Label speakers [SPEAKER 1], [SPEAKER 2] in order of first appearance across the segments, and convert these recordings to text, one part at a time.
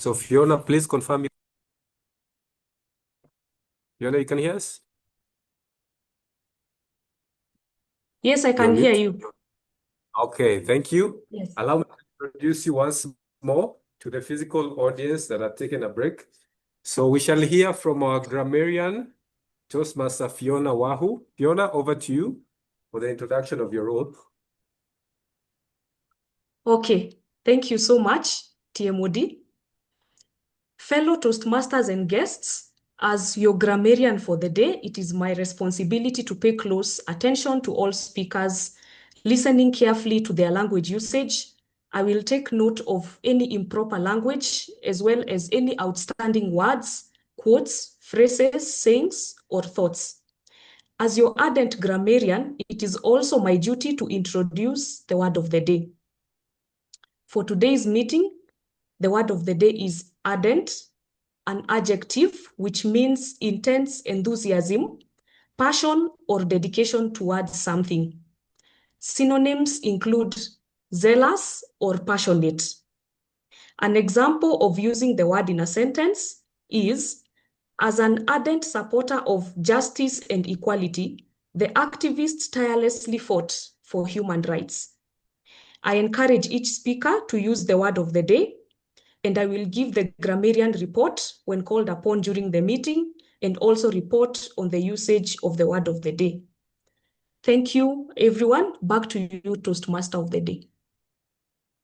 [SPEAKER 1] So Fiona, please confirm. Fiona, you can hear us?
[SPEAKER 2] Yes, I
[SPEAKER 1] You're
[SPEAKER 2] can hear
[SPEAKER 1] mute?
[SPEAKER 2] you.
[SPEAKER 1] Okay, thank you.
[SPEAKER 2] Yes.
[SPEAKER 1] Allow me to introduce you once more to the physical audience that have taken a break. So we shall hear from our grammarian, Toastmaster Fiona Wahu. Fiona, over to you for the introduction of your role.
[SPEAKER 2] Okay. Thank you so much, TMOD. Fellow Toastmasters and guests, as your grammarian for the day, it is my responsibility to pay close attention to all speakers, listening carefully to their language usage. I will take note of any improper language, as well as any outstanding words, quotes, phrases, sayings, or thoughts. As your ardent grammarian, it is also my duty to introduce the word of the day. For today's meeting, the word of the day is ardent, an adjective which means intense enthusiasm, passion, or dedication towards something. Synonyms include zealous or passionate. An example of using the word in a sentence is, as an ardent supporter of justice and equality, the activists tirelessly fought for human rights. I encourage each speaker to use the word of the day, and I will give the grammarian report when called upon during the meeting, and also report on the usage of the word of the day. Thank you, everyone. Back to you, Toastmaster of the day.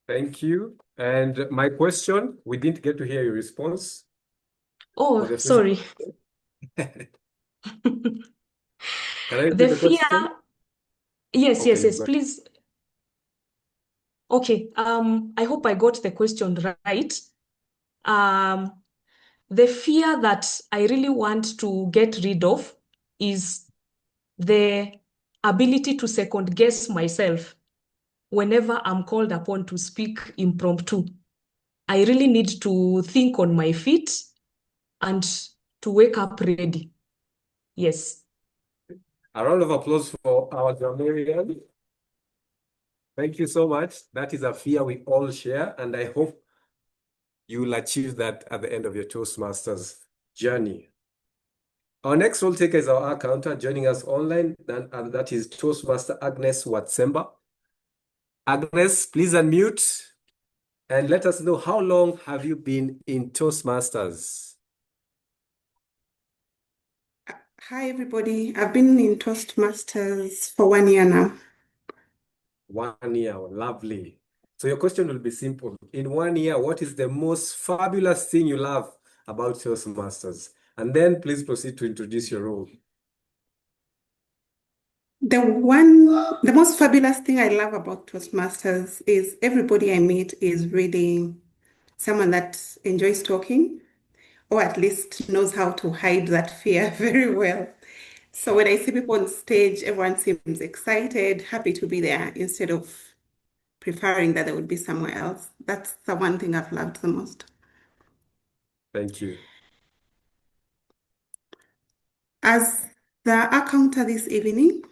[SPEAKER 1] Thank you. And my question, we didn't get to hear your response for
[SPEAKER 2] Oh,
[SPEAKER 1] the physical.
[SPEAKER 2] sorry.
[SPEAKER 1] Can I repeat
[SPEAKER 2] The
[SPEAKER 1] the
[SPEAKER 2] fear,
[SPEAKER 1] question?
[SPEAKER 2] yes,
[SPEAKER 1] Okay,
[SPEAKER 2] yes,
[SPEAKER 1] go ahead.
[SPEAKER 2] please. Okay, I hope I got the question right. Um, the fear that I really want to get rid of is the ability to second guess myself whenever I'm called upon to speak impromptu. I really need to think on my feet and to wake up ready. Yes.
[SPEAKER 1] A round of applause for our grammarian. Thank you so much. That is a fear we all share, and I hope you will achieve that at the end of your Toastmasters journey. Our next role taker is our accountant joining us online, and that is Toastmaster Agnes Watsemba. Agnes, please unmute and let us know, how long have you been in Toastmasters?
[SPEAKER 3] Hi, everybody. I've been in Toastmasters for 1 year now.
[SPEAKER 1] 1 year, lovely. So your question will be simple. In 1 year, what is the most fabulous thing you love about Toastmasters? And then please proceed to introduce your role.
[SPEAKER 3] The most fabulous thing I love about Toastmasters is everybody I meet is really someone that enjoys talking, or at least knows how to hide that fear very well. So when I see people on stage, everyone seems excited, happy to be there, instead of preferring that they would be somewhere else. That's the one thing I've loved the most.
[SPEAKER 1] Thank you.
[SPEAKER 3] As the accountant this evening,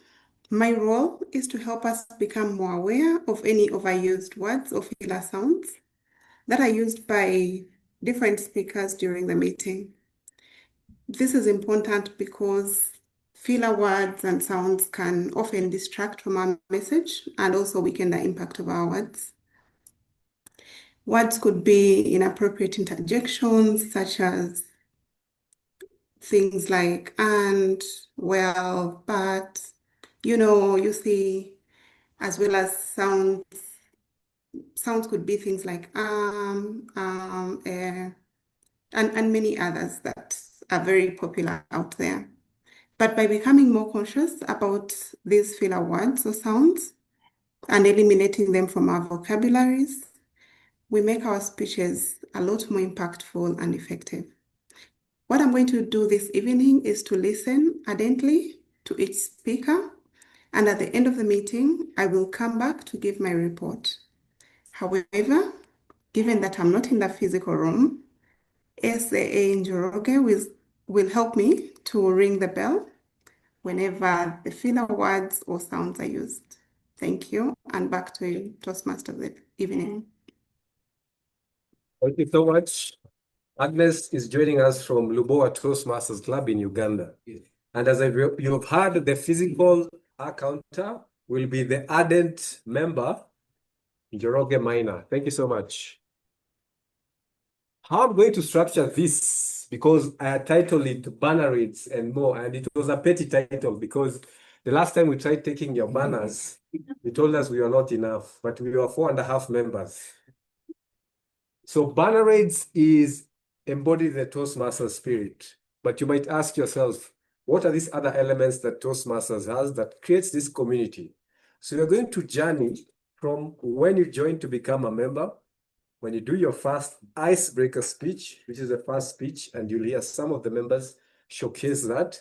[SPEAKER 3] my role is to help us become more aware of any overused words or filler sounds that are used by different speakers during the meeting. This is important because filler words and sounds can often distract from our message and also weaken the impact of our words. Words could be inappropriate interjections, such as things like and, well, but, you see, as well as sounds. Sounds could be things like and many others that are very popular out there. But by becoming more conscious about these filler words or sounds and eliminating them from our vocabularies, we make our speeches a lot more impactful and effective. What I'm going to do this evening is to listen ardently to each speaker, and at the end of the meeting, I will come back to give my report. However, given that I'm not in the physical room, SAA Njoroge will help me to ring the bell whenever the filler words or sounds are used. Thank you, and back to you, Toastmaster of the evening.
[SPEAKER 1] Thank you so much. Agnes is joining us from Lubowa Toastmasters Club in Uganda. And as you've heard, the physical counter will be the ardent member, Njoroge Minor. Thank you so much. How I'm going to structure this, because I titled it Banner Reads and More, and it was a petty title because the last time we tried taking your banners, you told us we were not enough, but we were 4.5 members. So Banner Reads is embody the Toastmasters spirit, but you might ask yourself, what are these other elements that Toastmasters has that creates this community? So you're going to journey from when you join to become a member, when you do your first icebreaker speech, which is the first speech, and you'll hear some of the members showcase that,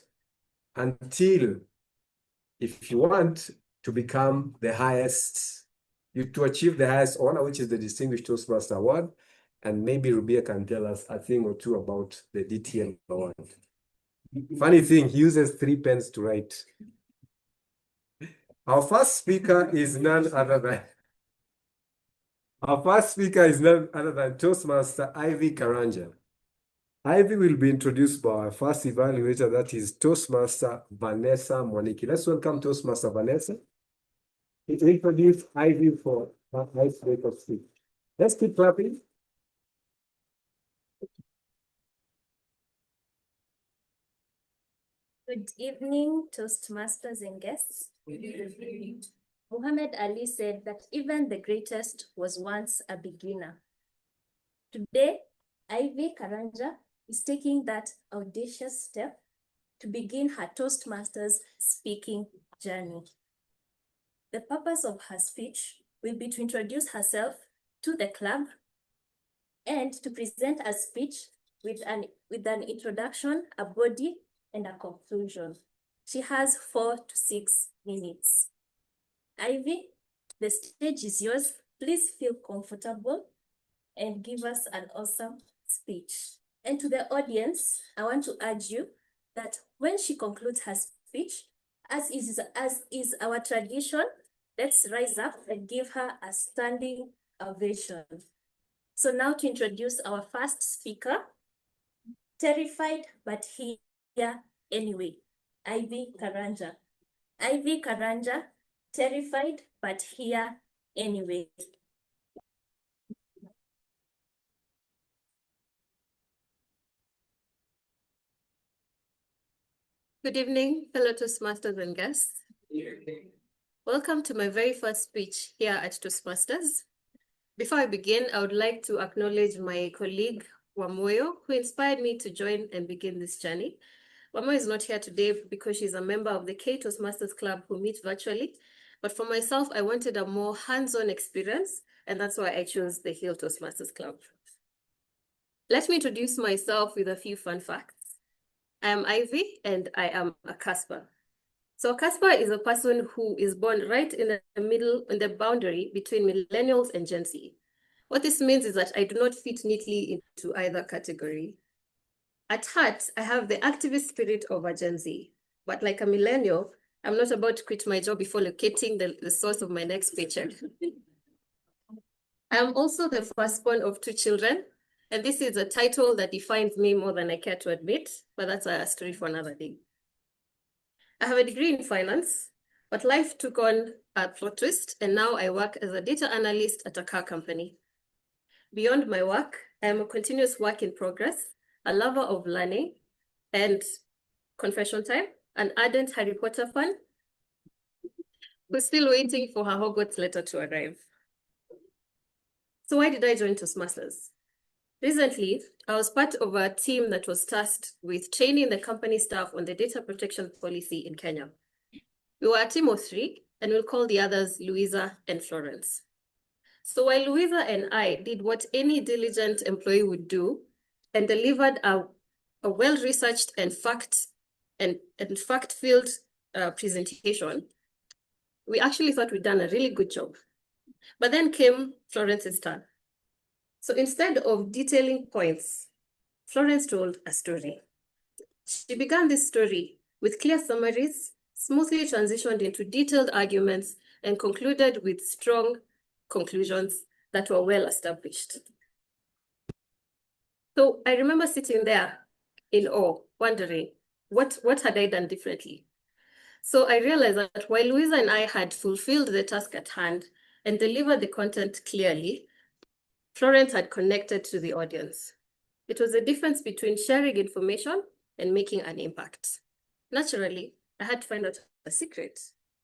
[SPEAKER 1] until, if you want to become the highest, to achieve the highest honor, which is the Distinguished Toastmaster Award, and maybe Rubia can tell us a thing or two about the DTM award. Funny thing, he uses 3 pens to write. Our first speaker is none other than Toastmaster Ivy Karanja. Ivy will be introduced by our first evaluator, that is Toastmaster Vanessa Mwaniki. Let's welcome Toastmaster Vanessa. Introduce Ivy for her icebreaker speech. Let's keep clapping.
[SPEAKER 4] Good evening, Toastmasters and guests. Muhammad Ali said that even the greatest was once a beginner. Today, Ivy Karanja is taking that audacious step to begin her Toastmasters speaking journey. The purpose of her speech will be to introduce herself to the club and to present a speech with an introduction, a body, and a conclusion. She has 4 to 6 minutes. Ivy, the stage is yours. Please feel comfortable and give us an awesome speech. And to the audience, I want to urge you that when she concludes her speech, as is our tradition, let's rise up and give her a standing ovation. So now to introduce our first speaker, terrified but here anyway, Ivy Karanja. Ivy Karanja, terrified but here anyway.
[SPEAKER 5] Good evening, fellow Toastmasters and guests. Welcome to my very first speech here at Toastmasters. Before I begin, I would like to acknowledge my colleague, Wamoyo, who inspired me to join and begin this journey. Wamoyo is not here today because she's a member of the K Toastmasters Club who meet virtually. But for myself, I wanted a more hands-on experience, and that's why I chose the Hill Toastmasters Club. Let me introduce myself with a few fun facts. I am Ivy, and I am a Casper. So a Casper is a person who is born right in the middle, in the boundary between millennials and Gen Z. What this means is that I do not fit neatly into either category. At heart, I have the activist spirit of a Gen Z, but like a millennial, I'm not about to quit my job before locating the source of my next paycheck. I am also the firstborn of 2 children, and this is a title that defines me more than I care to admit, but that's a story for another day. I have a degree in finance, but life took on a plot twist, and now I work as a data analyst at a car company. Beyond my work, I am a continuous work in progress, a lover of learning, and confession time, an ardent Harry Potter fan who's still waiting for her Hogwarts letter to arrive. So why did I join Toastmasters? Recently, I was part of a team that was tasked with training the company staff on the data protection policy in Kenya. We were a team of 3, and we'll call the others Louisa and Florence. So while Louisa and I did what any diligent employee would do and delivered a well-researched and fact-filled presentation, we actually thought we'd done a really good job. But then came Florence's turn. So instead of detailing points, Florence told a story. She began this story with clear summaries, smoothly transitioned into detailed arguments, and concluded with strong conclusions that were well established. So I remember sitting there in awe, wondering what had I done differently? So I realized that while Louisa and I had fulfilled the task at hand and delivered the content clearly, Florence had connected to the audience. It was the difference between sharing information and making an impact. Naturally, I had to find out a secret.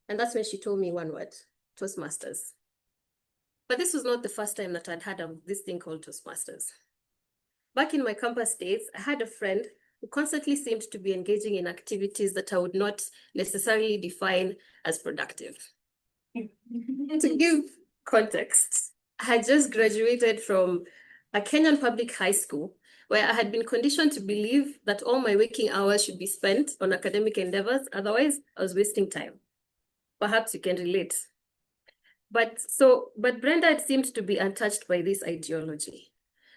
[SPEAKER 5] And that's when she told me one word, Toastmasters. But this was not the first time that I'd heard of this thing called Toastmasters. Back in my campus days, I had a friend who constantly seemed to be engaging in activities that I would not necessarily define as productive. To give context, I had just graduated from a Kenyan public high school where I had been conditioned to believe that all my waking hours should be spent on academic endeavors, otherwise I was wasting time. Perhaps you can relate. But Brenda had seemed to be untouched by this ideology.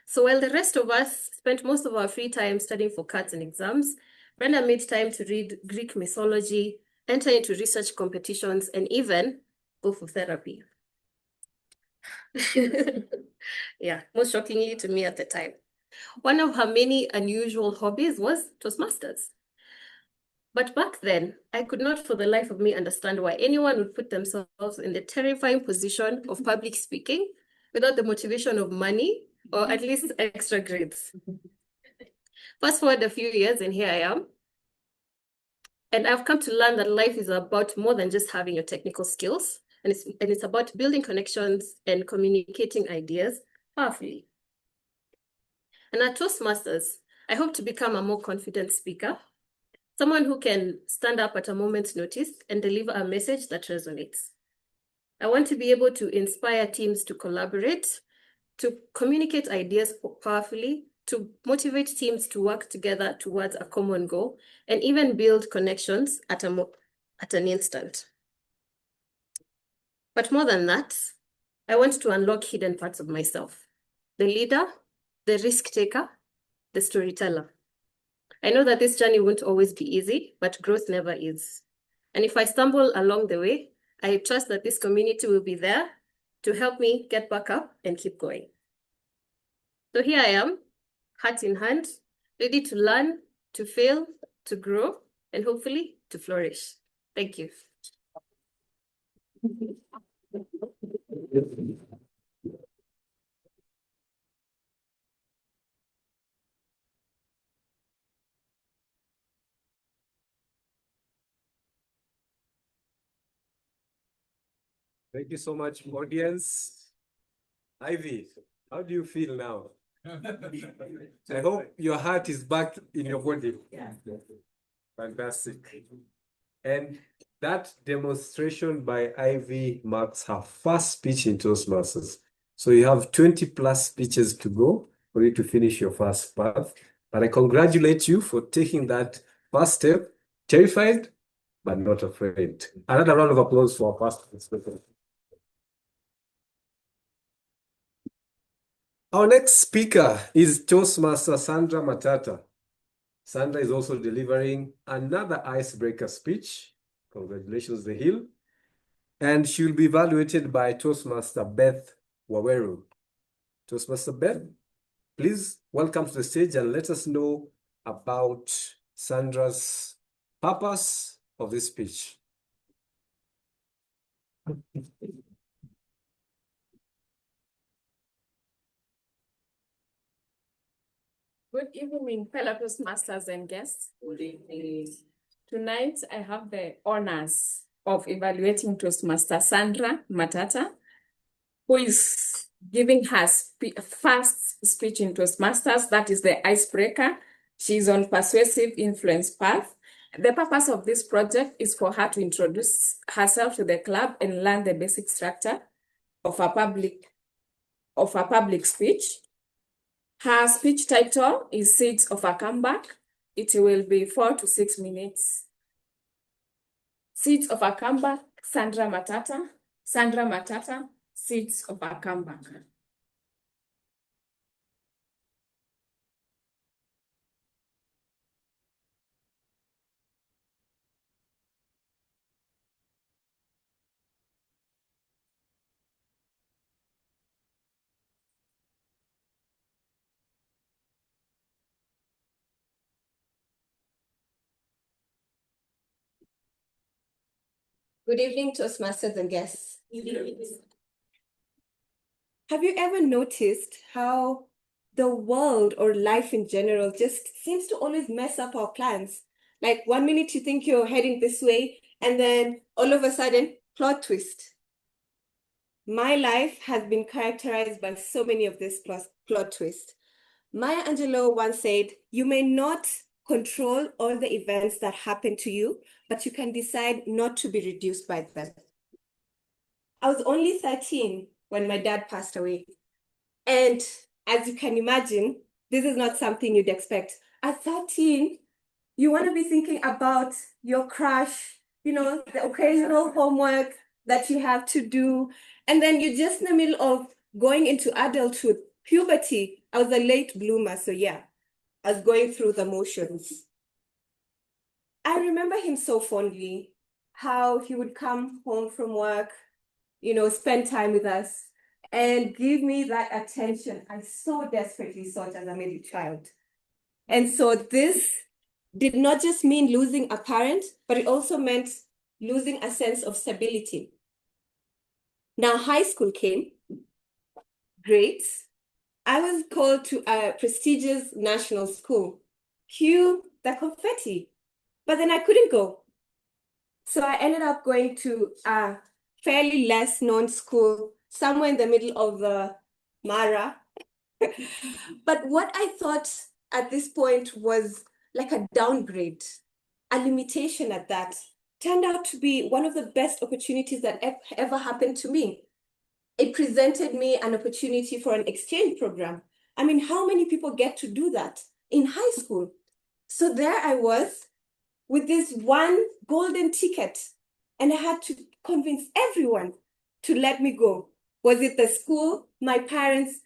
[SPEAKER 5] So while the rest of us spent most of our free time studying for CATs and exams, Brenda made time to read Greek mythology, enter into research competitions, and even go for therapy. Yeah, most shockingly to me at the time. One of her many unusual hobbies was Toastmasters. But back then, I could not for the life of me understand why anyone would put themselves in the terrifying position of public speaking without the motivation of money or at least extra grades. Fast forward a few years and here I am. And I've come to learn that life is about more than just having your technical skills. And it's about building connections and communicating ideas powerfully. And at Toastmasters, I hope to become a more confident speaker, someone who can stand up at a moment's notice and deliver a message that resonates. I want to be able to inspire teams to collaborate, to communicate ideas powerfully, to motivate teams to work together towards a common goal, and even build connections at an instant. But more than that, I want to unlock hidden parts of myself. The leader, the risk taker, the storyteller. I know that this journey won't always be easy, but growth never is. And if I stumble along the way, I trust that this community will be there to help me get back up and keep going. So here I am, heart in hand, ready to learn, to fail, to grow, and hopefully to flourish. Thank you.
[SPEAKER 1] Thank you so much, audience. Ivy, how do you feel now? I hope your heart is back in your body.
[SPEAKER 2] Yeah.
[SPEAKER 1] Fantastic. And that demonstration by Ivy marks her first speech in Toastmasters. So you have 20 plus speeches to go for you to finish your first path. But I congratulate you for taking that first step, terrified, but not afraid. Another round of applause for our first speaker. Our next speaker is Toastmaster Sandra Matata. Sandra is also delivering another icebreaker speech. Congratulations, The Hill. And she will be evaluated by Toastmaster Beth Waweru. Toastmaster Beth, please welcome to the stage and let us know about Sandra's purpose of this speech.
[SPEAKER 6] Good evening, fellow Toastmasters and guests. Good evening. Tonight, I have the honors of evaluating Toastmaster Sandra Matata, who is giving her first speech in Toastmasters. That is the icebreaker. She's on persuasive influence path. The purpose of this project is for her to introduce herself to the club and learn the basic structure of a public speech. Her speech title is Seeds of a Comeback. It will be 4 to 6 minutes. Seeds of a Comeback, Sandra Matata. Sandra Matata, Seeds of a Comeback.
[SPEAKER 5] Good evening, Toastmasters and guests. Have you ever noticed how the world or life in general just seems to always mess up our plans? Like 1 minute you think you're heading this way, and then all of a sudden, plot twist. My life has been characterized by so many of these plot twists. Maya Angelou once said, "You may not control all the events that happen to you, but you can decide not to be reduced by them." I was only 13 when my dad passed away. And as you can imagine, this is not something you'd expect. At 13, you want to be thinking about your crush, the occasional homework that you have to do. And then you're just in the middle of going into adulthood, puberty. I was a late bloomer, so yeah, I was going through the motions. I remember him so fondly, how he would come home from work, spend time with us and give me that attention I so desperately sought as a middle child. And so this did not just mean losing a parent, but it also meant losing a sense of stability. Now, high school came, great. I was called to a prestigious national school. Cue the confetti, but then I couldn't go. So I ended up going to a fairly less known school, somewhere in the middle of the Mara. But what I thought at this point was like a downgrade, a limitation at that, turned out to be one of the best opportunities that ever happened to me. It presented me an opportunity for an exchange program. I mean, how many people get to do that in high school? So there I was with this one golden ticket, and I had to convince everyone to let me go. Was it the school, my parents,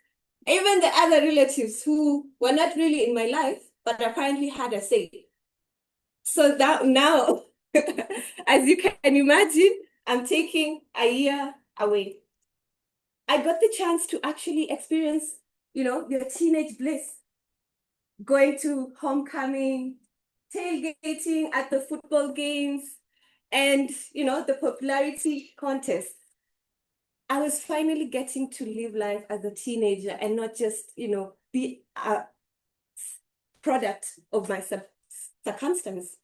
[SPEAKER 5] even the other relatives who were not really in my life, but apparently had a say? So that now, as you can imagine, I'm taking a year away. I got the chance to actually experience, your teenage bliss, going to homecoming, tailgating at the football games, and, the popularity contest. I was finally getting to live life as a teenager and not just, be a product of my circumstance.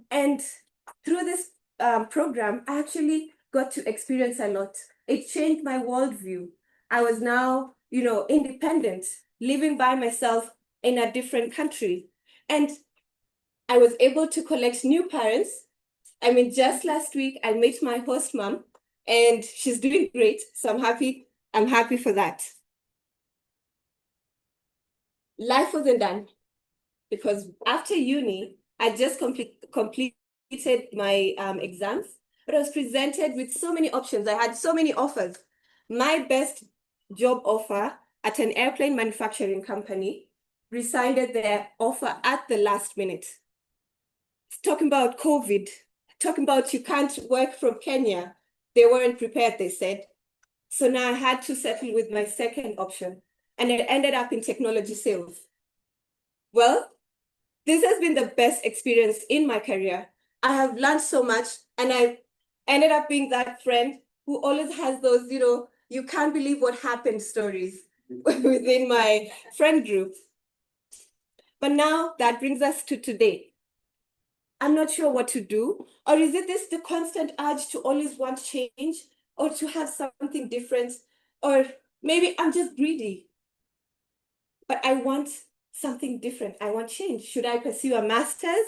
[SPEAKER 5] And through this program, I actually got to experience a lot. It changed my worldview. I was now, independent, living by myself in a different country. And I was able to collect new parents. I mean, just last week, I met my host mom, and she's doing great. So I'm happy. I'm happy for that. Life wasn't done, because after uni, I just completed my exams, but I was presented with so many options. I had so many offers. My best job offer at an airplane manufacturing company rescinded their offer at the last minute. Talking about COVID, talking about you can't work from Kenya. They weren't prepared, they said. So now I had to settle with my second option, and it ended up in technology sales. Well, this has been the best experience in my career. I have learned so much, and I ended up being that friend who always has those, you can't believe what happened stories within my friend group. But now that brings us to today. I'm not sure what to do. Or is it the constant urge to always want change or to have something different? Or maybe I'm just greedy, but I want something different. I want change. Should I pursue a master's?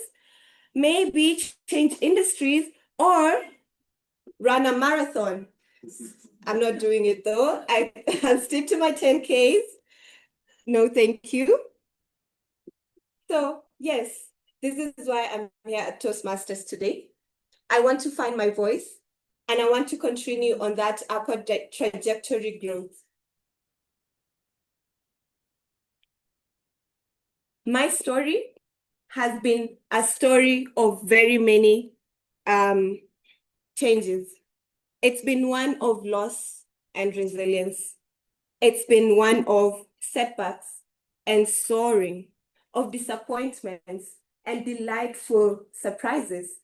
[SPEAKER 5] Maybe change industries or run a marathon. I'm not doing it though. I'll stick to my 10Ks. No, thank you. So yes, this is why I'm here at Toastmasters today. I want to find my voice, and I want to continue on that upward trajectory growth. My story has been a story of very many changes. It's been one of loss and resilience. It's been one of setbacks and soaring, of disappointments and delightful surprises.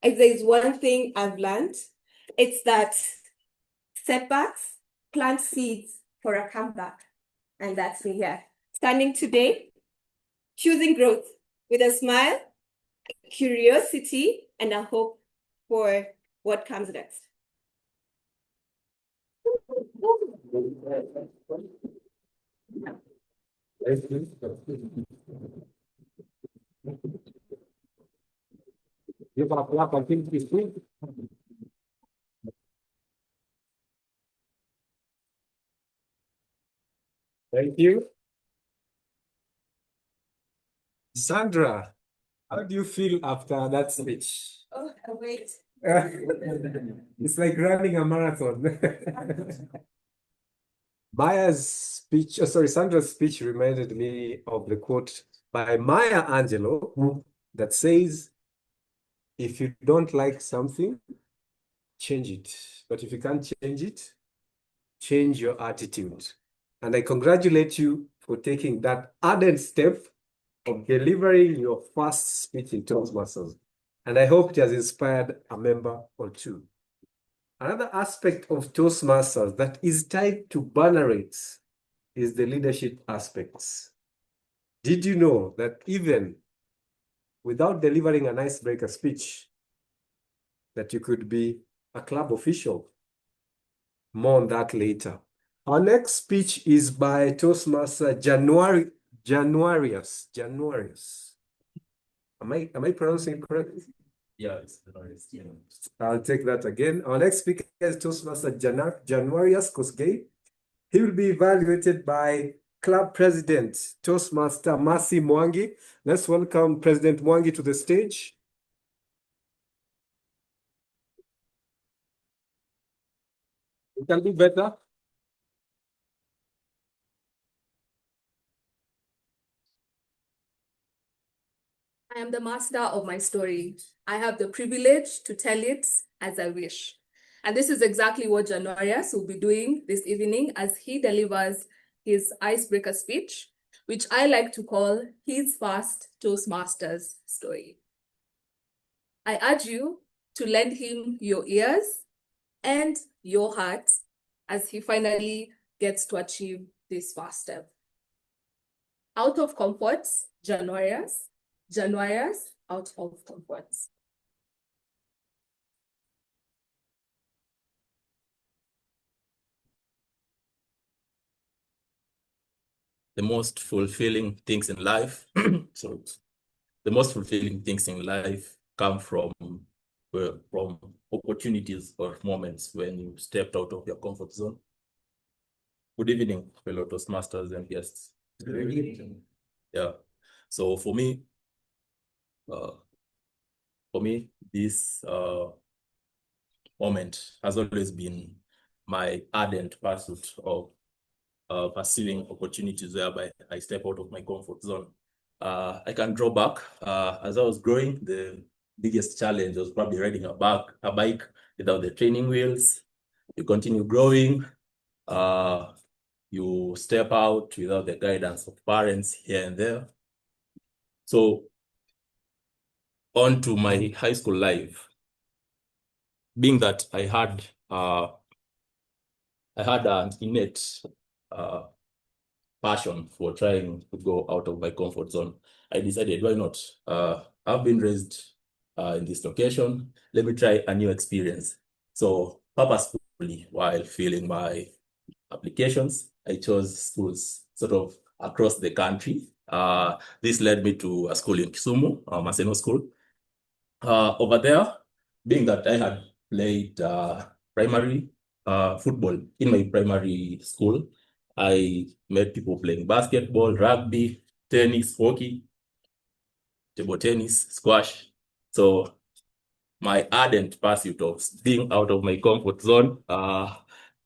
[SPEAKER 5] if there is one thing I've learned, it's that setbacks plant seeds for a comeback. And that's me here, standing today, choosing growth with a smile, curiosity, and a hope for what comes next.
[SPEAKER 1] Thank you. Sandra, how do you feel after that speech?
[SPEAKER 5] Oh, wait.
[SPEAKER 1] It's like running a marathon. Maya's speech, Sandra's speech reminded me of the quote by Maya Angelou that says, if you don't like something, change it. But if you can't change it, change your attitude. And I congratulate you for taking that added step of delivering your first speech in Toastmasters. And I hope it has inspired a member or two. Another aspect of Toastmasters that is tied to banner rates is the leadership aspects. Did you know that even without delivering an icebreaker speech, that you could be a club official? More on that later. Our next speech is by Toastmaster Januarius. Am I pronouncing it correctly?
[SPEAKER 7] Yeah, it's Januarius. Yeah.
[SPEAKER 1] I'll take that again. Our next speaker is Toastmaster Januarius Kosgei. He will be evaluated by Club President Toastmaster Mercy Mwangi. Let's welcome President Mwangi to the stage. You can do better.
[SPEAKER 8] I am the master of my story. I have the privilege to tell it as I wish. And this is exactly what Januarius will be doing this evening as he delivers his icebreaker speech, which I like to call his first Toastmasters story. I urge you to lend him your ears and your hearts as he finally gets to achieve this first step. Out of comforts, Januarius out of comforts.
[SPEAKER 7] The most fulfilling things in life, sorry, the most fulfilling things in life come from opportunities or moments when you stepped out of your comfort zone. Good evening, fellow Toastmasters and guests.
[SPEAKER 1] Good evening.
[SPEAKER 7] Yeah. So for me, this moment has always been my ardent pursuit of pursuing opportunities whereby I step out of my comfort zone. I can draw back. As I was growing, the biggest challenge was probably riding a bike without the training wheels. You continue growing. You step out without the guidance of parents here and there. So on to my high school life, being that I had an innate passion for trying to go out of my comfort zone. I decided, why not? I've been raised in this location. Let me try a new experience. So purposefully, while filling my applications, I chose schools sort of across the country. This led me to a school in Kisumu, Maseno School. Over there, being that I had played primary football in my primary school, I met people playing basketball, rugby, tennis, hockey, table tennis, squash. So my ardent pursuit of being out of my comfort zone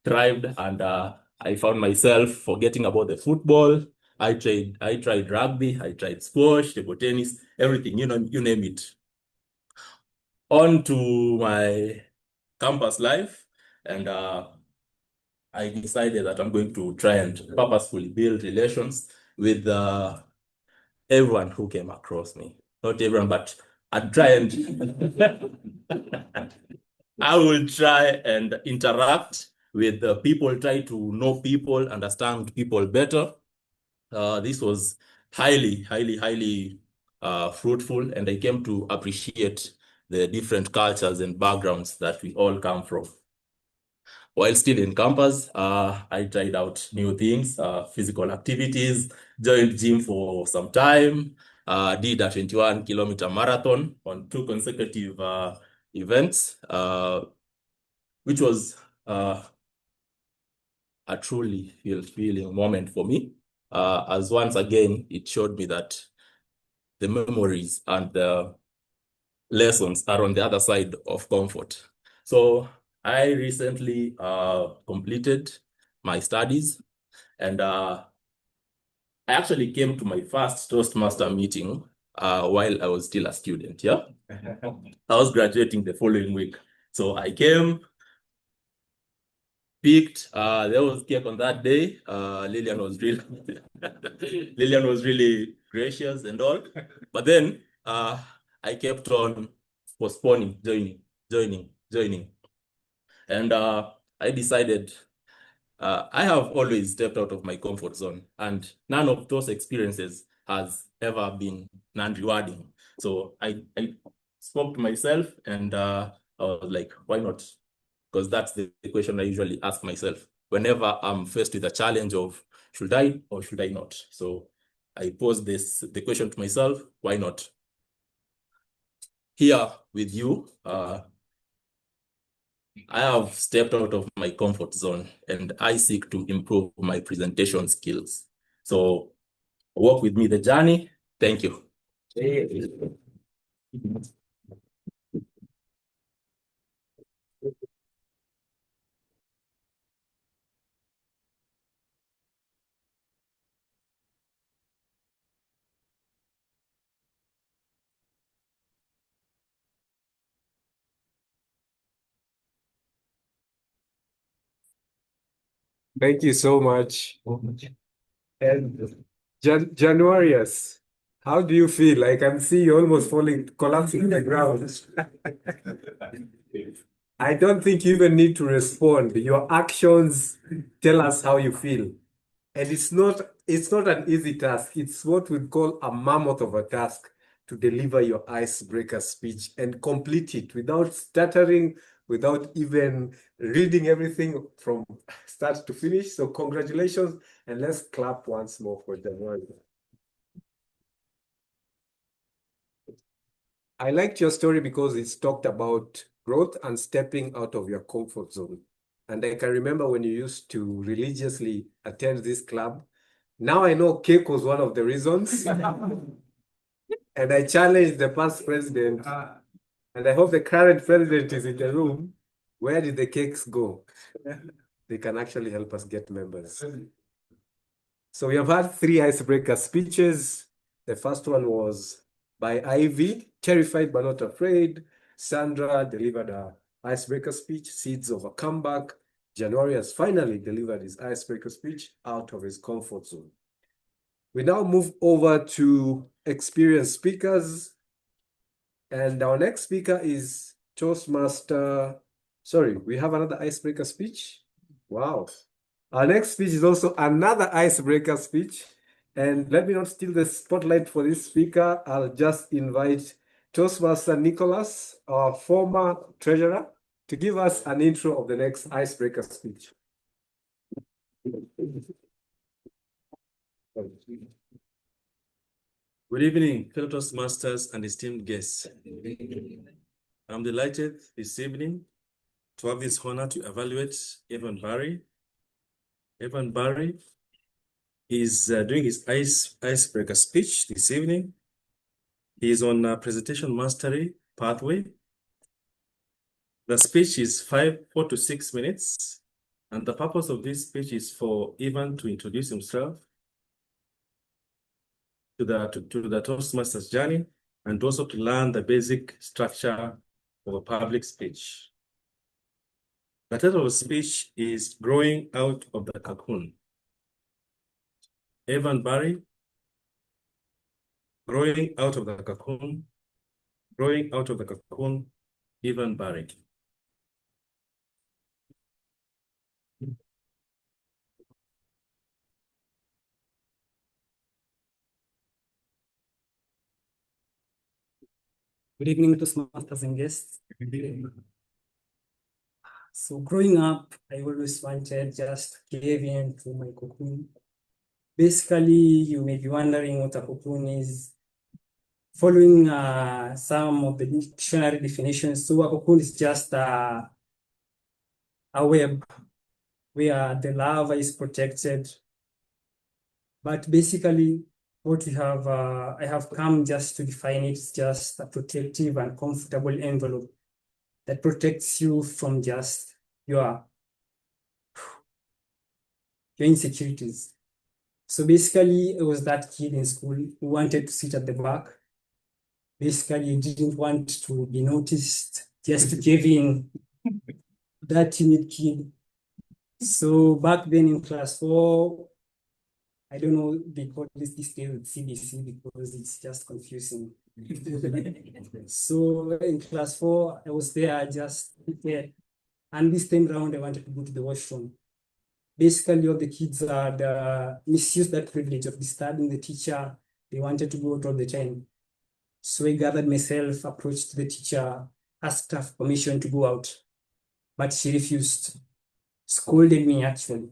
[SPEAKER 7] thrived, and I found myself forgetting about the football. I tried rugby, I tried squash, table tennis, everything, you name it. On to my campus life, and I decided that I'm going to try and purposefully build relations with everyone who came across me. Not everyone, but and try and I will try and interact with the people, try to know people, understand people better. This was highly fruitful, and I came to appreciate the different cultures and backgrounds that we all come from. While still in campus, I tried out new things, physical activities, joined gym for some time, did a 21-kilometer marathon on 2 consecutive events, which was a truly fulfilling moment for me, as once again, it showed me that the memories and the lessons are on the other side of comfort. So I recently completed my studies, and I actually came to my first Toastmaster meeting while I was still a student, yeah? I was graduating the following week. So I came, picked, there was cake on that day. Lillian was really gracious and all. But then I kept on postponing, joining. And I decided I have always stepped out of my comfort zone, and none of those experiences has ever been non-rewarding. So I spoke to myself, and I was like, why not? Because that's the question I usually ask myself whenever I'm faced with a challenge of should I or should I not? So I pose the question to myself, why not? Here with you, I have stepped out of my comfort zone, and I seek to improve my presentation skills. So walk with me the journey. Thank you.
[SPEAKER 1] Thank you so much. And Januarius, how do you feel? I can see you almost collapsing to the ground. I don't think you even need to respond. Your actions tell us how you feel. And it's not an easy task. It's what we call a mammoth of a task to deliver your icebreaker speech and complete it without stuttering, without even reading everything from start to finish. So congratulations, and let's clap once more for January. I liked your story because it's talked about growth and stepping out of your comfort zone. And I can remember when you used to religiously attend this club. Now I know cake was one of the reasons. And I challenged the past president, and I hope the current president is in the room. Where did the cakes go? They can actually help us get members. So we have had 3 icebreaker speeches. The first one was by Ivy, terrified but not afraid. Sandra delivered a icebreaker speech, Seeds of a Comeback. January has finally delivered his icebreaker speech out of his comfort zone. We now move over to experienced speakers. And our next speaker is Toastmaster. Sorry, we have another icebreaker speech. Wow. Our next speech is also another icebreaker speech. And let me not steal the spotlight for this speaker. I'll just invite Toastmaster Nicholas, our former treasurer, to give us an intro of the next icebreaker speech.
[SPEAKER 9] Good evening, fellow Toastmasters and esteemed guests. I'm delighted this evening to have this honor to evaluate Evan Barry. Evan Barry is doing his icebreaker speech this evening. He is on a presentation mastery pathway. The speech is 4 to 6 minutes, and the purpose of this speech is for Evan to introduce himself to the Toastmasters journey, and also to learn the basic structure of a public speech. The title of the speech is Growing Out of the Cocoon. Evan Barry, Growing Out of the Cocoon, growing out of the cocoon, even barren.
[SPEAKER 10] Good evening, Toastmasters and guests. So growing up, I always wanted just to cave into my cocoon. Basically, you may be wondering what a cocoon is. Following some of the dictionary definitions, so a cocoon is just a web where the larva is protected. But basically, what we have, I have come just to define it, it's just a protective and comfortable envelope that protects you from just your insecurities. So basically, it was that kid in school who wanted to sit at the back. Basically, didn't want to be noticed, just to give in, that timid kid. So back then in class 4, I don't know, they call this day with CBC because it's just confusing. So in class 4, I was there just there. And this time round, I wanted to go to the washroom. Basically, all the kids had misused that privilege of disturbing the teacher. They wanted to go out all the time. So I gathered myself, approached the teacher, asked her for permission to go out. But she refused, scolded me actually,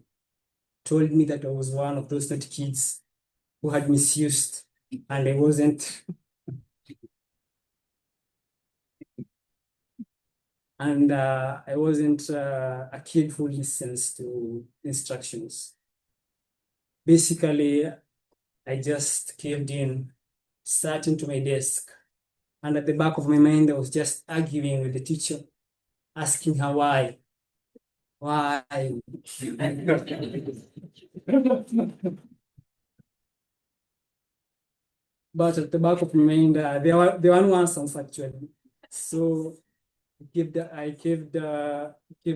[SPEAKER 10] told me that I was one of those naughty kids who had misused, and I wasn't. And I wasn't a kid who listens to instructions. Basically, I just caved in, sat into my desk, and at the back of my mind, I was just arguing with the teacher, asking her why. Why? But at the back of my mind, there were no answers actually. So I gave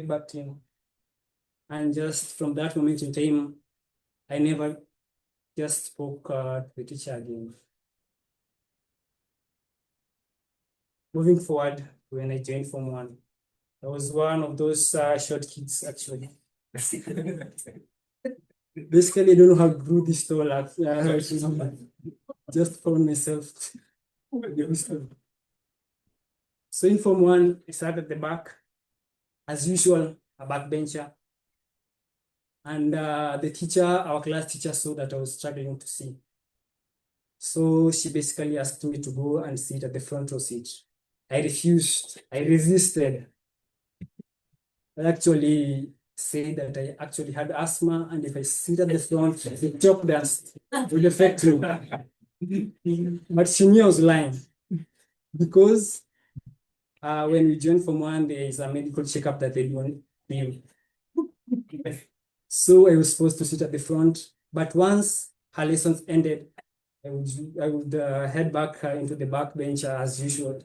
[SPEAKER 10] back to him. And just from that moment in time, I never just spoke to the teacher again. Moving forward, when I joined Form 1, I was one of those short kids actually. Basically, I don't know how to grew this tall. Just found myself. So in Form 1, I sat at the back, as usual, a backbencher. And the teacher, our class teacher, saw that I was struggling to see. So she basically asked me to go and sit at the front row seat. I refused. I resisted. I actually said that I actually had asthma, and if I sit at the front, the chalk dust will affect me. But she knew I was lying because when we joined Form 1, there is a medical checkup that they do. So I was supposed to sit at the front, but once her lessons ended, I would head back into the back bench as usual.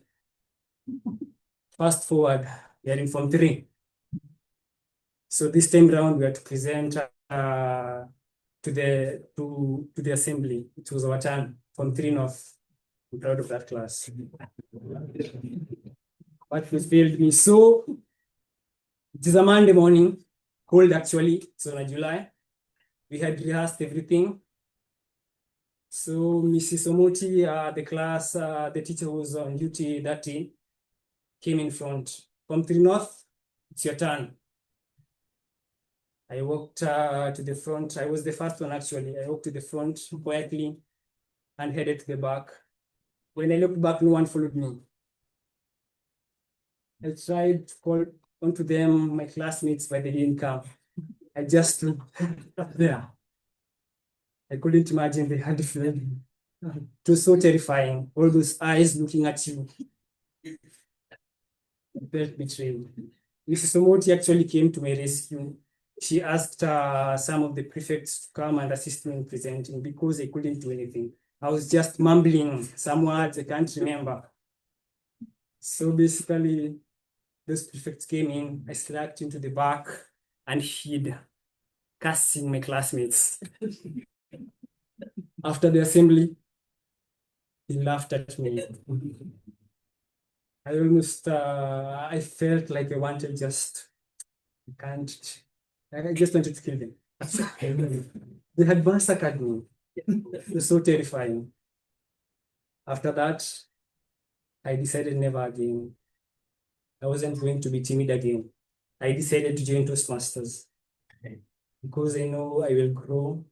[SPEAKER 10] Fast forward, we are in Form 3. So this time round, we had to present to the assembly. It was our turn, Form 3 North. I'm proud of that class. But it failed me. So it is a Monday morning, cold actually, it's on July. We had rehearsed everything. So Mrs. Omoti, the teacher who was on duty that day, came in front. From 3 North, it's your turn. I walked to the front. I was the first one actually. I walked to the front quietly and headed to the back. When I looked back, no one followed me. I tried to call onto them, my classmates, but they didn't come. I just stood up there. I couldn't imagine they had fled. It was so terrifying. All those eyes looking at you. I felt betrayed. Mrs. Omoti actually came to my rescue. She asked some of the prefects to come and assist me in presenting because I couldn't do anything. I was just mumbling some words I can't remember. So basically, those prefects came in, I slacked into the back and hid, cursing my classmates. After the assembly, he laughed at me. I almost, I felt like I wanted I just wanted to kill them. They had massacred me. It was so terrifying. After that, I decided never again. I wasn't going to be timid again. I decided to join Toastmasters because I know I will grow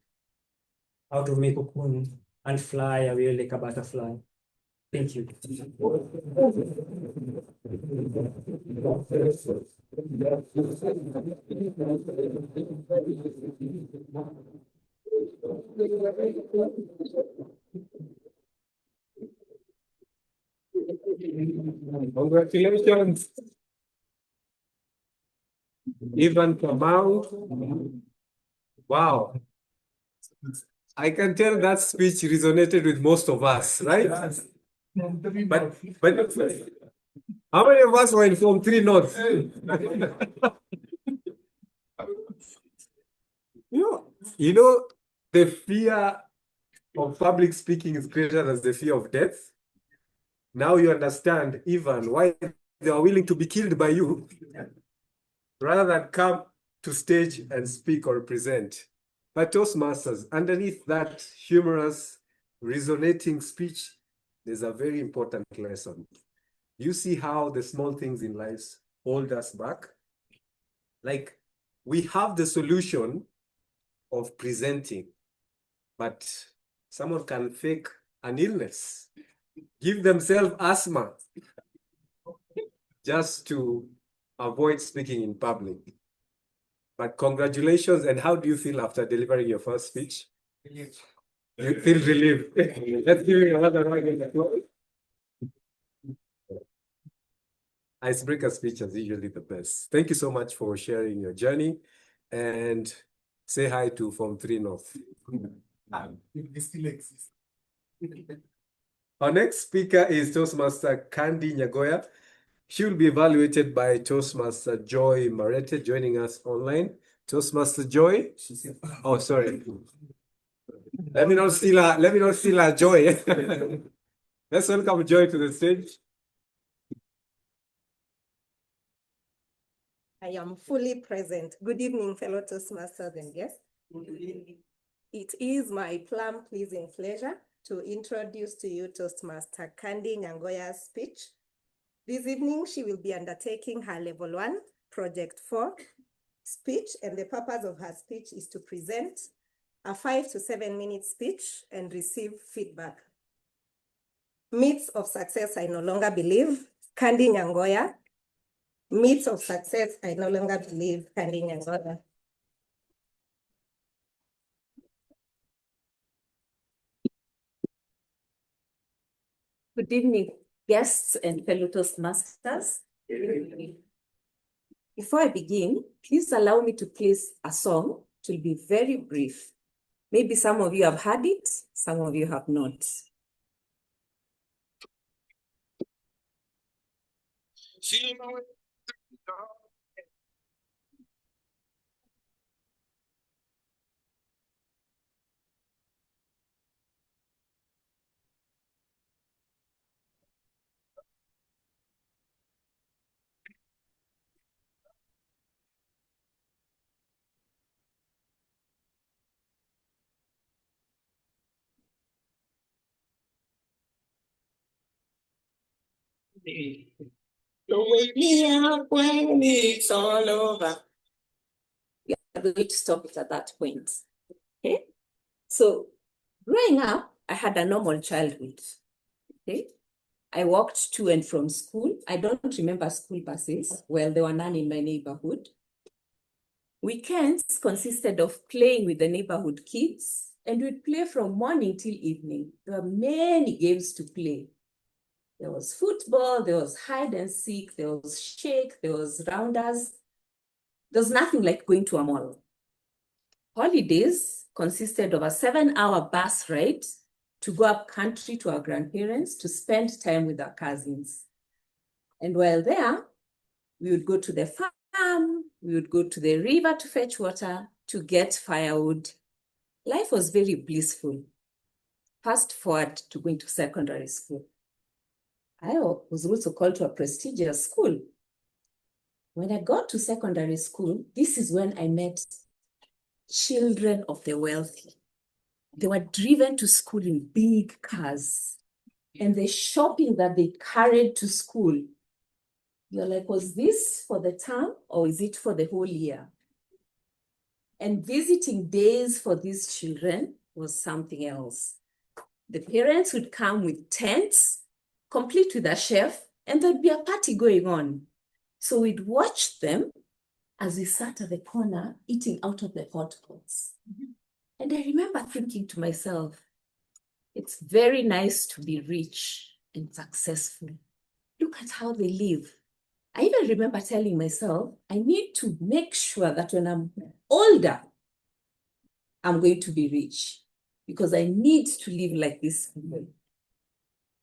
[SPEAKER 10] out of my cocoon and fly away like a butterfly. Thank you.
[SPEAKER 1] Congratulations, Ivan Kamau. Wow. I can tell that speech resonated with most of us, right? But how many of us were in Form 3 notes? You know, the fear of public speaking is greater than the fear of death. Now you understand, Ivan, why they are willing to be killed by you rather than come to stage and speak or present. But Toastmasters, underneath that humorous, resonating speech, there's a very important lesson. You see how the small things in life hold us back? Like, we have the solution of presenting, but someone can fake an illness, give themselves asthma just to avoid speaking in public. But congratulations, and how do you feel after delivering your first speech? You feel relieved. Let's give you another round of applause. Icebreaker speech is usually the best. Thank you so much for sharing your journey, and say hi to Form 3 North. Our next speaker is Toastmaster Candy Nyagoya. She will be evaluated by Toastmaster Joy Marete, joining us online. Toastmaster Joy? Oh, sorry. Let me not steal her joy. Let's welcome Joy to the stage.
[SPEAKER 11] I am fully present. Good evening, fellow Toastmasters and guests. It is my plum-pleasing pleasure to introduce to you Toastmaster Candy Nyangoya's speech. This evening, she will be undertaking her Level 1, Project 4 speech, and the purpose of her speech is to present a 5 to 7 minute speech and receive feedback. Myths of success, I no longer believe. Candy Nyangoya. Myths of success, I no longer believe. Candy Nyangoya.
[SPEAKER 12] Good evening, guests and fellow Toastmasters. Before I begin, please allow me to play a song. It will be very brief. Maybe some of you have heard it, some of you have not. So wake me up when it's all over. We are going to stop it at that point. Okay? So growing up, I had a normal childhood. Okay? I walked to and from school. I don't remember school buses. Well, there were none in my neighborhood. Weekends consisted of playing with the neighborhood kids, and we'd play from morning till evening. There were many games to play. There was football, there was hide and seek, there was shake, there was rounders. There was nothing like going to a mall. Holidays consisted of a 7-hour bus ride to go up country to our grandparents to spend time with our cousins. And while there, we would go to the farm, we would go to the river to fetch water, to get firewood. Life was very blissful. Fast forward to going to secondary school. I was also called to a prestigious school. When I got to secondary school, this is when I met children of the wealthy. They were driven to school in big cars. And the shopping that they carried to school, you're like, was this for the term or is it for the whole year? And visiting days for these children was something else. The parents would come with tents, complete with a chef, and there'd be a party going on. So we'd watch them as we sat at the corner eating out of the hot pots. And I remember thinking to myself, it's very nice to be rich and successful. Look at how they live. I even remember telling myself, I need to make sure that when I'm older, I'm going to be rich because I need to live like this people.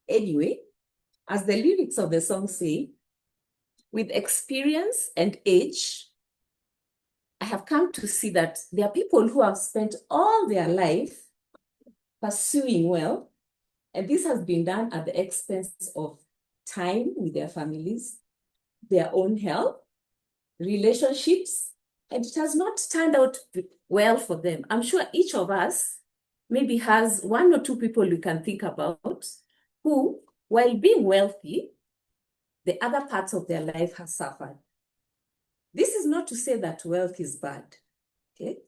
[SPEAKER 12] Anyway, as the lyrics of the song say, with experience and age, I have come to see that there are people who have spent all their life pursuing wealth, and this has been done at the expense of time with their families, their own health, relationships, and it has not turned out well for them. I'm sure each of us maybe has one or two people we can think about who, while being wealthy, the other parts of their life have suffered. This is not to say that wealth is bad, okay?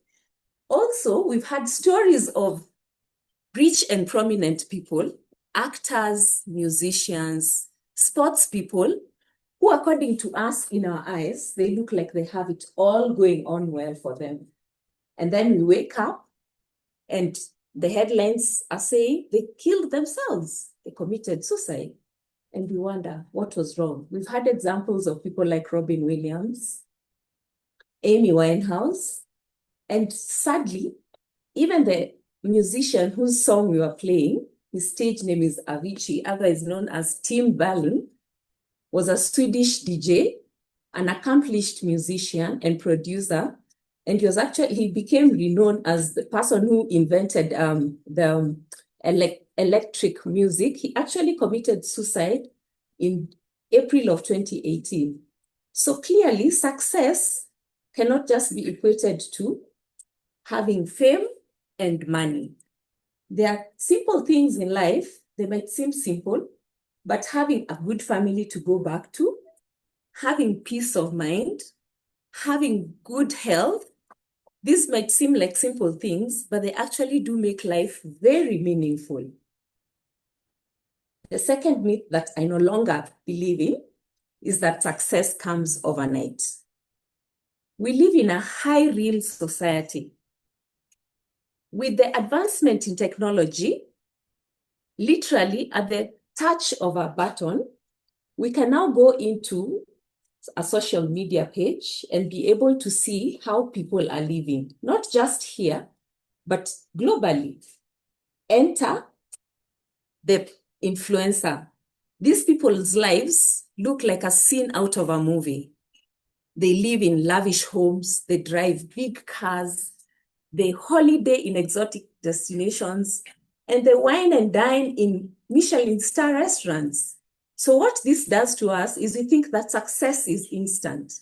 [SPEAKER 12] Also, we've had stories of rich and prominent people, actors, musicians, sports people, who according to us in our eyes, they look like they have it all going on well for them. And then we wake up and the headlines are saying they killed themselves, they committed suicide. And we wonder what was wrong. We've had examples of people like Robin Williams, Amy Winehouse, and sadly, even the musician whose song we were playing, his stage name is Avicii, otherwise known as Tim Berlin, was a Swedish DJ, an accomplished musician and producer, and he became renowned as the person who invented the electric music. He actually committed suicide in April of 2018. So clearly, success cannot just be equated to having fame and money. There are simple things in life, they might seem simple, but having a good family to go back to, having peace of mind, having good health, these might seem like simple things, but they actually do make life very meaningful. The second myth that I no longer believe in is that success comes overnight. We live in a high-real society. With the advancement in technology, literally at the touch of a button, we can now go into a social media page and be able to see how people are living, not just here, but globally. Enter the influencer. These people's lives look like a scene out of a movie. They live in lavish homes, they drive big cars, they holiday in exotic destinations, and they wine and dine in Michelin star restaurants. So what this does to us is we think that success is instant.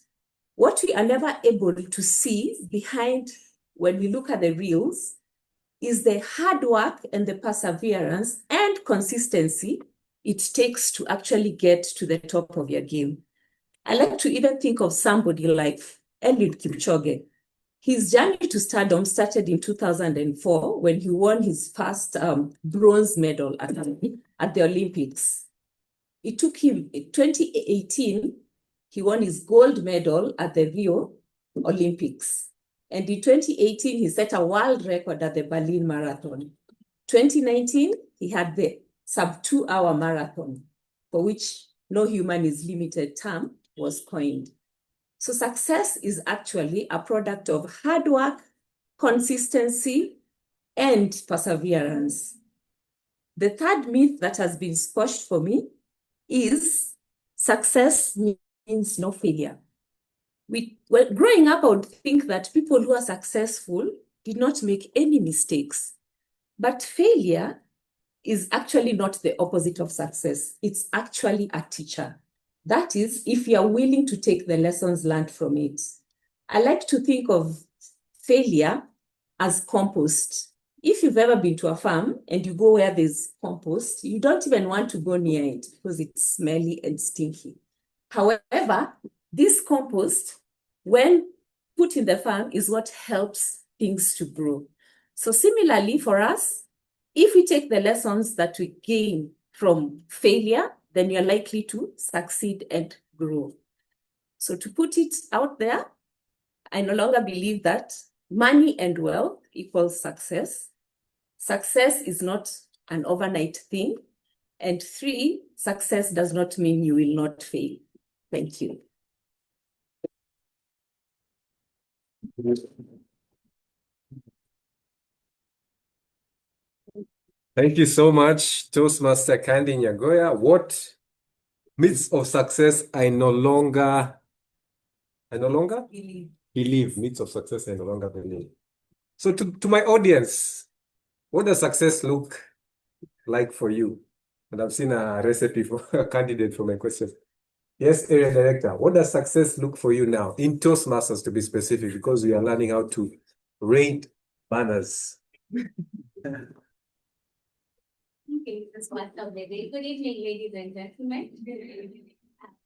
[SPEAKER 12] What we are never able to see behind when we look at the reels is the hard work and the perseverance and consistency it takes to actually get to the top of your game. I like to even think of somebody like Eliud Kipchoge. His journey to stardom started in 2004 when he won his first bronze medal at the Olympics. It took him, in 2018, he won his gold medal at the Rio Olympics. And in 2018, he set a world record at the Berlin Marathon. 2019, he had the sub-2-hour marathon, for which no human is limited term was coined. So success is actually a product of hard work, consistency, and perseverance. The third myth that has been squashed for me is success means no failure. Growing up, I would think that people who are successful did not make any mistakes. But failure is actually not the opposite of success. It's actually a teacher. That is, if you're willing to take the lessons learned from it. I like to think of failure as compost. If you've ever been to a farm and you go where there's compost, you don't even want to go near it because it's smelly and stinky. However, this compost, when put in the farm, is what helps things to grow. So similarly for us, if we take the lessons that we gain from failure, then you're likely to succeed and grow. So to put it out there, I no longer believe that money and wealth equals success. Success is not an overnight thing. And 3, success does not mean you will not fail. Thank you.
[SPEAKER 1] Thank you so much, Toastmaster Kandi Nyagoya. What myths of success I no longer believe. Myths of success I no longer believe. So to my audience, what does success look like for you? And I've seen a recipe for a candidate for my question. Yes, area director, what does success look for you now? In Toastmasters, to be specific, because we are learning how to rate banners.
[SPEAKER 13] Okay, that's one of the day. Good evening, ladies and gentlemen.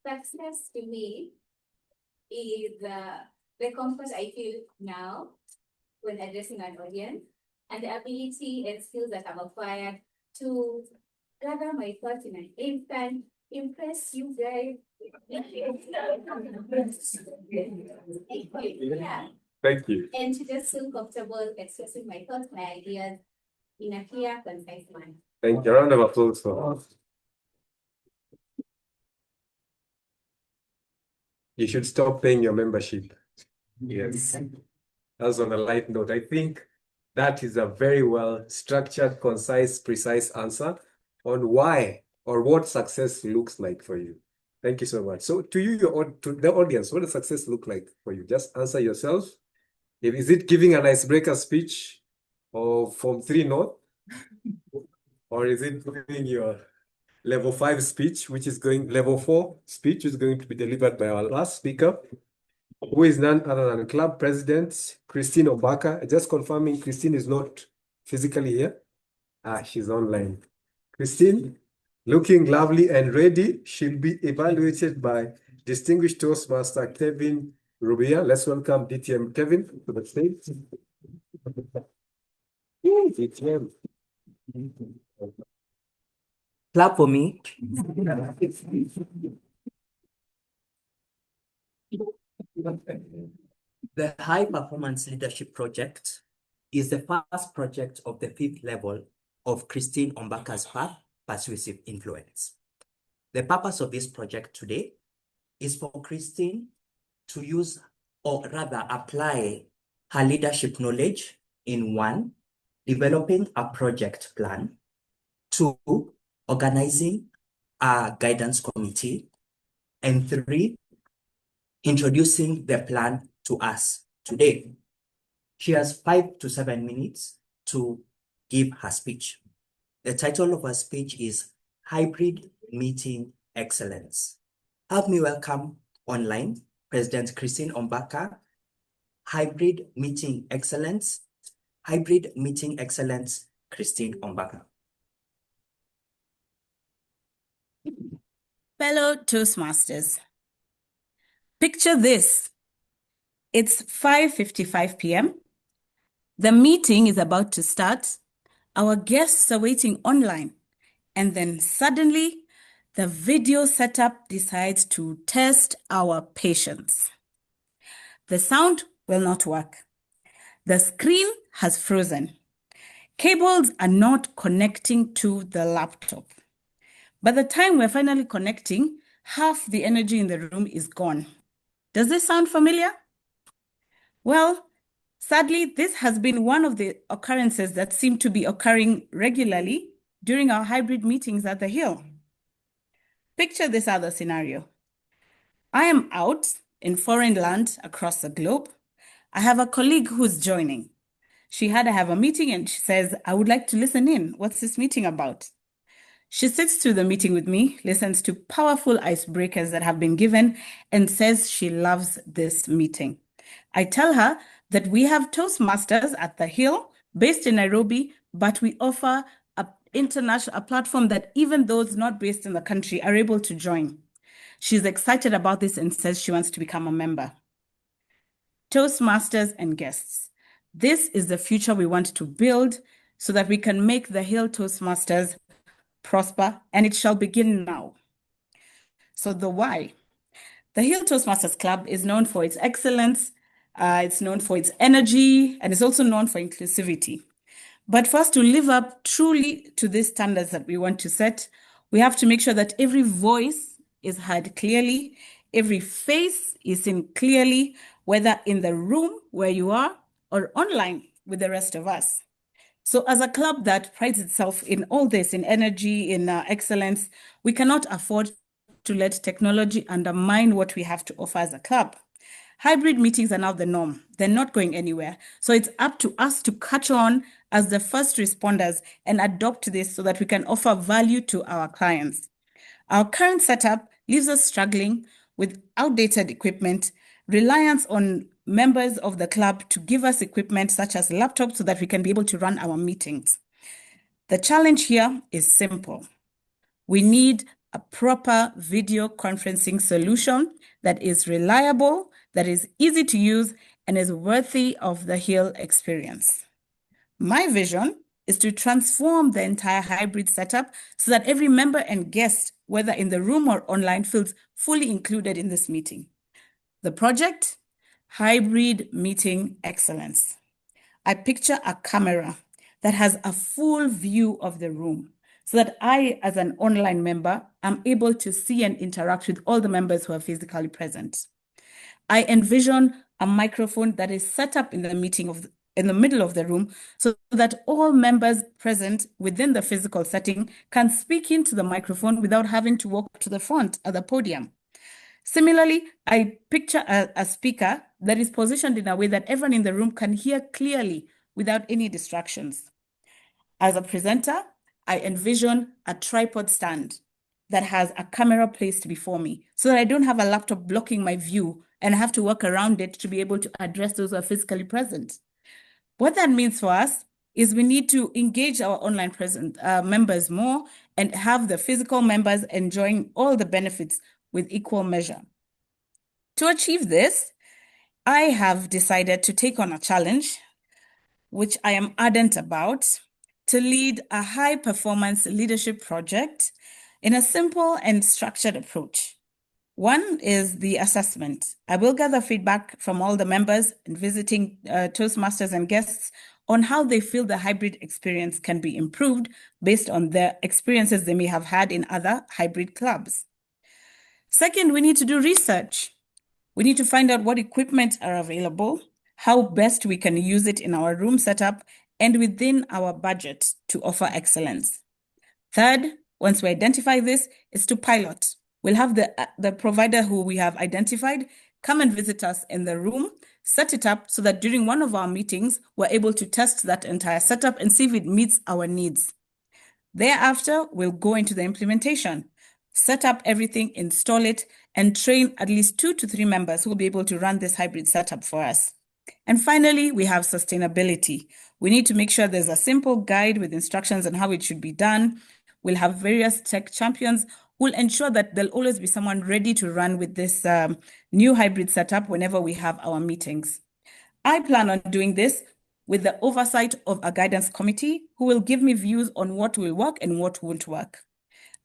[SPEAKER 13] Success to me is the comfort I feel now when addressing an audience and the ability and skills that I've acquired to gather my thoughts in an instant, impress you guys. Yeah.
[SPEAKER 1] Thank you.
[SPEAKER 13] And to just feel comfortable expressing my thoughts, my ideas in a clear, concise manner.
[SPEAKER 1] Thank you. A round of applause for us. You should stop paying your membership. Yes. That's on a light note. I think that is a very well structured, concise, precise answer on why or what success looks like for you. Thank you so much. So to you, to the audience, what does success look like for you? Just answer yourself. Is it giving an icebreaker speech or from 3 North? Or is it doing your level 5 speech, which is level 4 speech, which is going to be delivered by our last speaker, who is none other than Club President Christine Obaka. Just confirming Christine is not physically here. She's online. Christine, looking lovely and ready, she'll be evaluated by distinguished Toastmaster Kevin Rubia. Let's welcome DTM Kevin to the stage. DTM.
[SPEAKER 14] Clap for me. The High Performance Leadership Project is the first project of the 5th level of Christine Ombaka's path, Persuasive Influence. The purpose of this project today is for Christine to use, or rather apply, her leadership knowledge in 1, developing a project plan, 2, organizing a guidance committee, and 3, introducing the plan to us today. She has 5 to 7 minutes to give her speech. The title of her speech is Hybrid Meeting Excellence. Help me welcome online President Christine Ombaka. Hybrid Meeting Excellence. Hybrid Meeting Excellence, Christine Ombaka.
[SPEAKER 15] Fellow Toastmasters, picture this. It's 5:55 p.m. The meeting is about to start. Our guests are waiting online. And then suddenly, the video setup decides to test our patience. The sound will not work. The screen has frozen. Cables are not connecting to the laptop. By the time we're finally connecting, half the energy in the room is gone. Does this sound familiar? Well, sadly, this has been one of the occurrences that seem to be occurring regularly during our hybrid meetings at the Hill. Picture this other scenario. I am out in foreign land across the globe. I have a colleague who's joining. She had to have a meeting and she says, I would like to listen in. What's this meeting about? She sits through the meeting with me, listens to powerful icebreakers that have been given, and says she loves this meeting. I tell her that we have Toastmasters at the Hill, based in Nairobi, but we offer a platform that even those not based in the country are able to join. She's excited about this and says she wants to become a member. Toastmasters and guests. This is the future we want to build so that we can make the Hill Toastmasters prosper, and it shall begin now. So the why. The Hill Toastmasters Club is known for its excellence, it's known for its energy, and it's also known for inclusivity. But for us to live up truly to these standards that we want to set, we have to make sure that every voice is heard clearly, every face is seen clearly, whether in the room where you are or online with the rest of us. So as a club that prides itself in all this, in energy, in excellence, we cannot afford to let technology undermine what we have to offer as a club. Hybrid meetings are now the norm. They're not going anywhere. So it's up to us to catch on as the first responders and adopt this so that we can offer value to our clients. Our current setup leaves us struggling with outdated equipment, reliance on members of the club to give us equipment such as laptops so that we can be able to run our meetings. The challenge here is simple. We need a proper video conferencing solution that is reliable, that is easy to use, and is worthy of the Hill experience. My vision is to transform the entire hybrid setup so that every member and guest, whether in the room or online, feels fully included in this meeting. The project, Hybrid Meeting Excellence. I picture a camera that has a full view of the room so that I, as an online member, am able to see and interact with all the members who are physically present. I envision a microphone that is set up in the in the middle of the room so that all members present within the physical setting can speak into the microphone without having to walk to the front of the podium. Similarly, I picture a speaker that is positioned in a way that everyone in the room can hear clearly without any distractions. As a presenter, I envision a tripod stand that has a camera placed before me so that I don't have a laptop blocking my view and I have to work around it to be able to address those who are physically present. What that means for us is we need to engage our online members more and have the physical members enjoying all the benefits with equal measure. To achieve this, I have decided to take on a challenge, which I am ardent about, to lead a high-performance leadership project in a simple and structured approach. One is the assessment. I will gather feedback from all the members and visiting Toastmasters and guests on how they feel the hybrid experience can be improved based on the experiences they may have had in other hybrid clubs. Second, we need to do research. We need to find out what equipment are available, how best we can use it in our room setup, and within our budget to offer excellence. Third, once we identify this, is to pilot. We'll have the provider who we have identified come and visit us in the room, set it up so that during one of our meetings, we're able to test that entire setup and see if it meets our needs. Thereafter, we'll go into the implementation, set up everything, install it, and train at least 2 to 3 members who will be able to run this hybrid setup for us. And finally, we have sustainability. We need to make sure there's a simple guide with instructions on how it should be done. We'll have various tech champions who will ensure that there'll always be someone ready to run with this new hybrid setup whenever we have our meetings. I plan on doing this with the oversight of a guidance committee who will give me views on what will work and what won't work.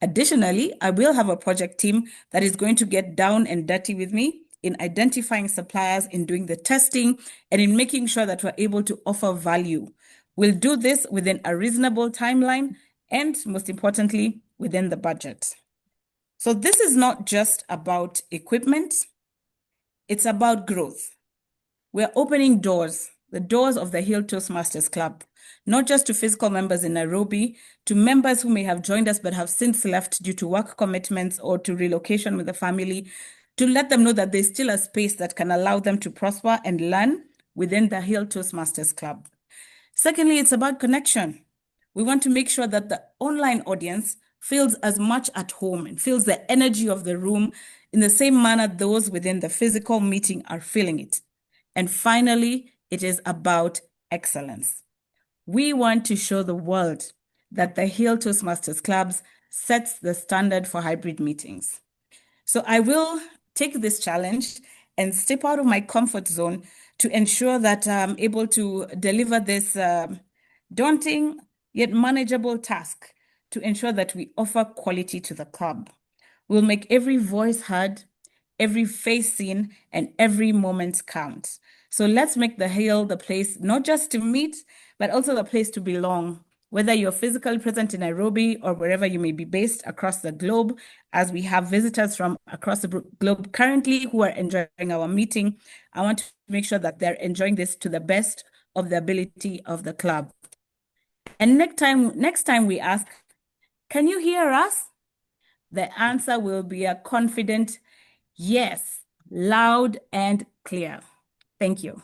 [SPEAKER 15] Additionally, I will have a project team that is going to get down and dirty with me in identifying suppliers, in doing the testing, and in making sure that we're able to offer value. We'll do this within a reasonable timeline and, most importantly, within the budget. So this is not just about equipment, it's about growth. We're opening doors, the doors of the Hill Toastmasters Club, not just to physical members in Nairobi, to members who may have joined us but have since left due to work commitments or to relocation with the family, to let them know that there's still a space that can allow them to prosper and learn within the Hill Toastmasters Club. Secondly, it's about connection. We want to make sure that the online audience feels as much at home and feels the energy of the room in the same manner those within the physical meeting are feeling it. And finally, it is about excellence. We want to show the world that the Hill Toastmasters Clubs sets the standard for hybrid meetings. So I will take this challenge and step out of my comfort zone to ensure that I'm able to deliver this daunting yet manageable task to ensure that we offer quality to the club. We'll make every voice heard, every face seen, and every moment count. So let's make the Hill the place not just to meet, but also the place to belong, whether you're physically present in Nairobi or wherever you may be based across the globe, as we have visitors from across the globe currently who are enjoying our meeting. I want to make sure that they're enjoying this to the best of the ability of the club. And next time we ask, can you hear us? The answer will be a confident yes, loud and clear. Thank you.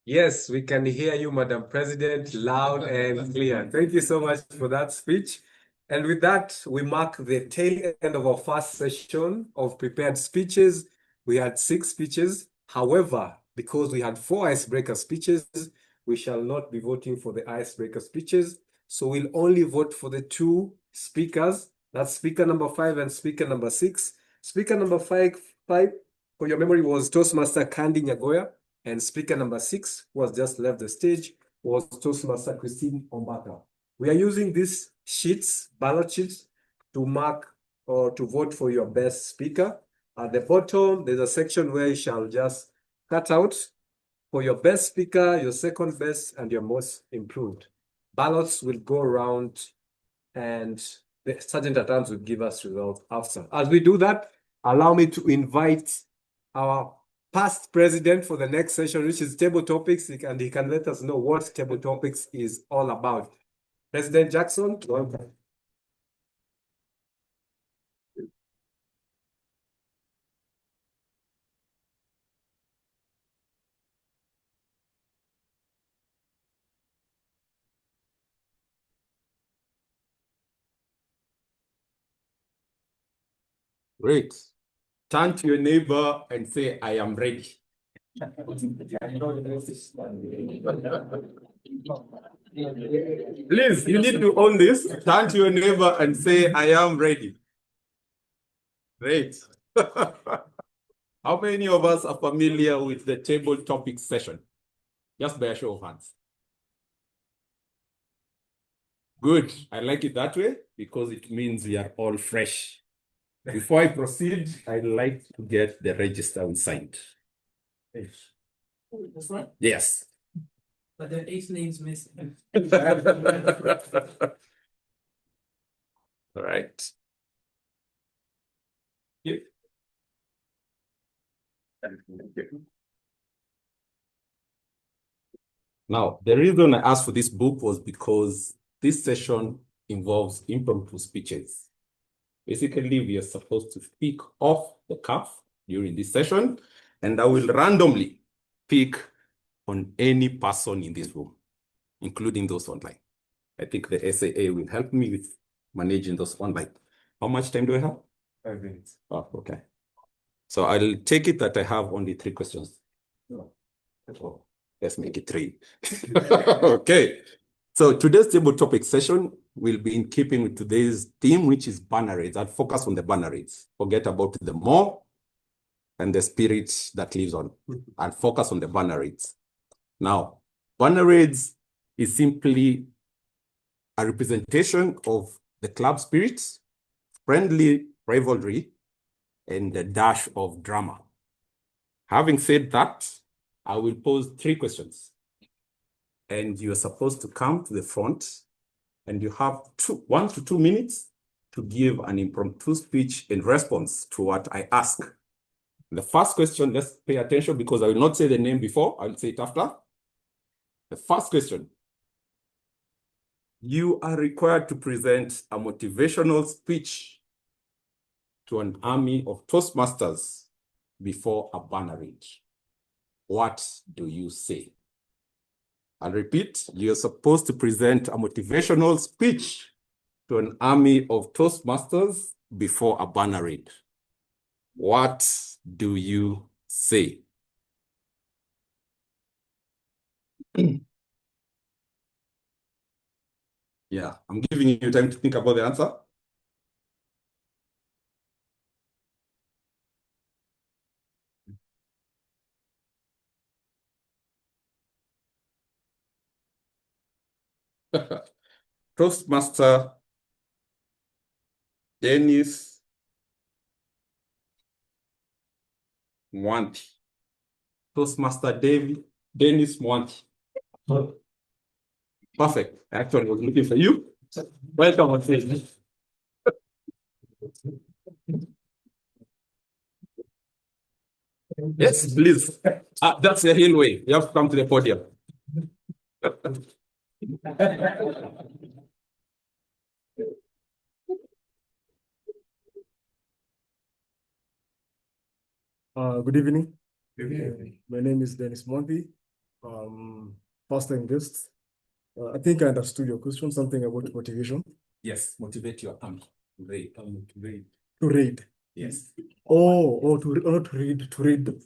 [SPEAKER 1] Yes, we can hear you, Madam President, loud and clear. Thank you so much for that speech. And with that, we mark the tail end of our first session of prepared speeches. We had 6 speeches. However, because we had 4 icebreaker speeches, we shall not be voting for the icebreaker speeches. So we'll only vote for the 2 speakers. That's speaker number 5 and speaker number 6. Speaker number 5, for your memory, was Toastmaster Kandi Nyagoya. And speaker number 6, who has just left the stage, was Toastmaster Christine Ombaka. We are using these sheets, ballot sheets, to mark or to vote for your best speaker. At the bottom, there's a section where you shall just cut out for your best speaker, your second best, and your most improved. Ballots will go around and the sergeant at arms will give us results after. As we do that, allow me to invite our past president for the next session, which is table topics, and he can let us know what table topics is all about. President Jackson, welcome.
[SPEAKER 16] Great. Turn to your neighbor and say, I am ready. Please, you need to own this. Turn to your neighbor and say, I am ready. Great. How many of us are familiar with the table topic session? Just by a show of hands. Good. I like it that way because it means we are all fresh. Before I proceed, I'd like to get the register we signed.
[SPEAKER 10] That's right.
[SPEAKER 16] Yes.
[SPEAKER 10] But there are 8 names missing.
[SPEAKER 16] All right. Yeah. Now, the reason I asked for this book was because this session involves impromptu speeches. Basically, we are supposed to speak off the cuff during this session, and I will randomly pick on any person in this room, including those online. I think the SAA will help me with managing those online. How much time do I have?
[SPEAKER 1] 5 minutes.
[SPEAKER 16] Oh, okay. So I'll take it that I have only 3 questions. No. Oh, let's make it 3. Okay. So today's table topic session will be in keeping with today's theme, which is banner raids. I'll focus on the banner raids. Forget about the more and the spirit that lives on. I'll focus on the banner raids. Now, banner raids is simply a representation of the club spirit, friendly rivalry, and a dash of drama. Having said that, I will pose 3 questions. And you're supposed to come to the front and you have 1 to 2 minutes to give an impromptu speech in response to what I ask. The first question, let's pay attention because I will not say the name before, I'll say it after. The first question. You are required to present a motivational speech to an army of Toastmasters before a banner raid, what do you say? I'll repeat, you're supposed to present a motivational speech to an army of Toastmasters before a banner raid. What do you say? Yeah, I'm giving you time to think about the answer. Toastmaster Dennis Mwanti. Toastmaster Dennis Mwanti. Perfect. Actually, I was looking for you. Welcome on stage. Yes, please. That's the Hill way. You have to come to the podium.
[SPEAKER 17] Good evening.
[SPEAKER 16] Good evening.
[SPEAKER 17] My name is Dennis Monti. First time guest. I think I understood your question, something about motivation.
[SPEAKER 16] Yes, motivate your army to raid. To raid.
[SPEAKER 17] To raid.
[SPEAKER 16] Yes.
[SPEAKER 17] Not to raid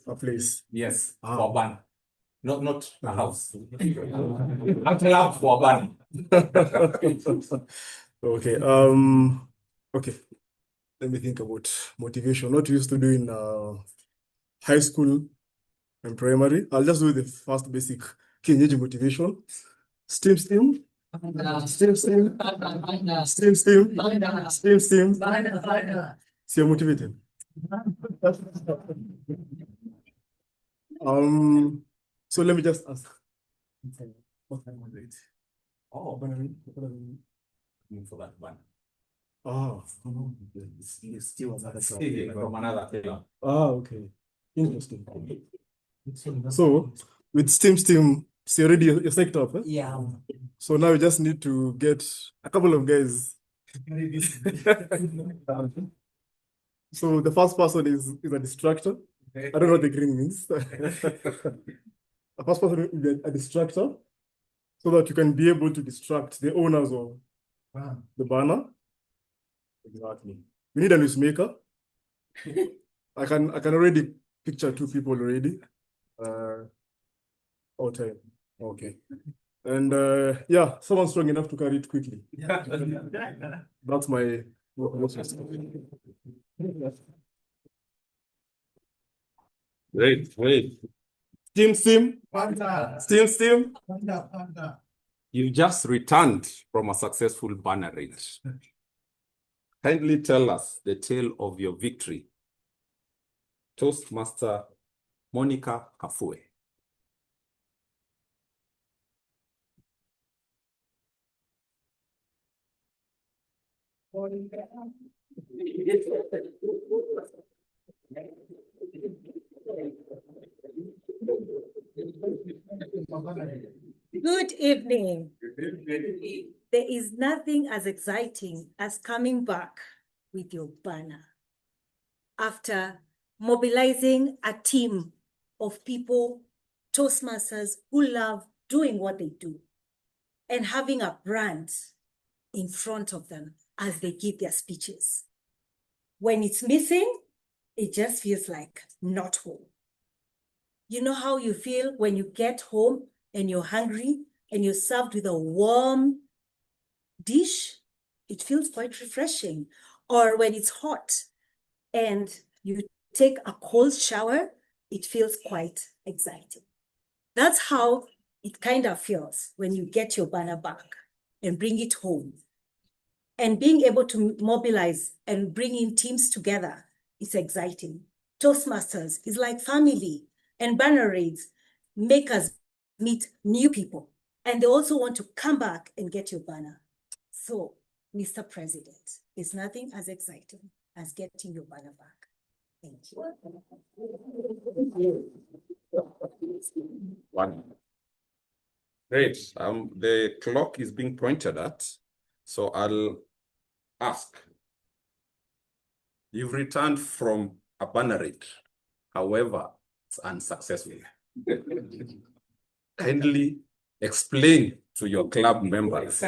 [SPEAKER 17] a place.
[SPEAKER 16] Yes, for a ban. Not a house. Not allowed for a ban.
[SPEAKER 17] Okay. Okay. Let me think about motivation. What we used to do in high school and primary. I'll just do the first basic Kenyaji motivation. Steam. Steam. So you're motivated. So let me just ask. What time was it?
[SPEAKER 16] Oh, for that one.
[SPEAKER 17] Oh,
[SPEAKER 16] It's still from another thing.
[SPEAKER 17] Okay. Interesting. So with Steam, see already you're psyched up, eh?
[SPEAKER 14] Yeah.
[SPEAKER 17] So now you just need to get a couple of guys. So the first person is a distractor. I don't know what the green means. The first person is a distractor, so that you can be able to distract the owners of the banner. Exactly. We need a newsmaker. I can already picture two people already. Time. Okay. And yeah, someone strong enough to carry it quickly. That's my
[SPEAKER 16] Great. Steam. You just returned from a successful banner raid. Kindly tell us the tale of your victory. Toastmaster Monica Kafue.
[SPEAKER 18] Good evening. There is nothing as exciting as coming back with your banner after mobilizing a team of people, Toastmasters, who love doing what they do and having a brand in front of them as they give their speeches. When it's missing, it just feels like not home. You know how you feel when you get home and you're hungry and you're served with a warm dish? It feels quite refreshing. Or when it's hot and you take a cold shower, it feels quite exciting. That's how it kind of feels when you get your banner back and bring it home. And being able to mobilize and bring in teams together is exciting. Toastmasters is like family, and banner raids make us meet new people. And they also want to come back and get your banner. So, Mr. President, there's nothing as exciting as getting your banner back. Thank you.
[SPEAKER 16] One. Great. The clock is being pointed at, so I'll ask You've returned from a banner raid. However, it's unsuccessful. Kindly explain to your club members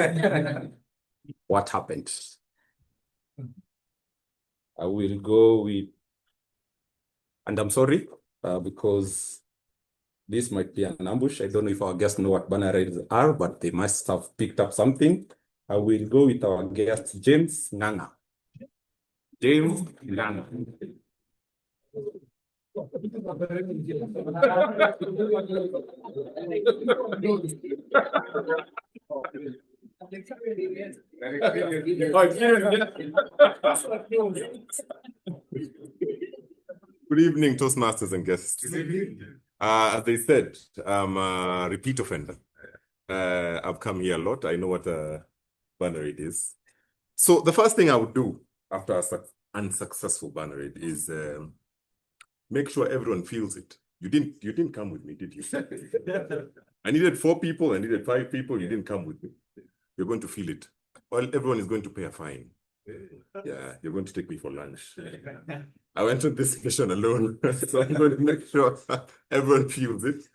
[SPEAKER 16] what happened. I will go with, and I'm sorry, because this might be an ambush. I don't know if our guests know what banner raids are, but they must have picked up something. I will go with our guest, James Nganga. James Nganga.
[SPEAKER 19] Good evening, Toastmasters and guests. As they said, I'm a repeat offender. I've come here a lot. I know what a banner raid is. So the first thing I would do after an unsuccessful banner raid is make sure everyone feels it. You didn't come with me, did you? I needed 4 people. I needed 5 people. You didn't come with me. You're going to feel it. Well, everyone is going to pay a fine. Yeah, you're going to take me for lunch. I went on this mission alone, so I'm going to make sure everyone feels it.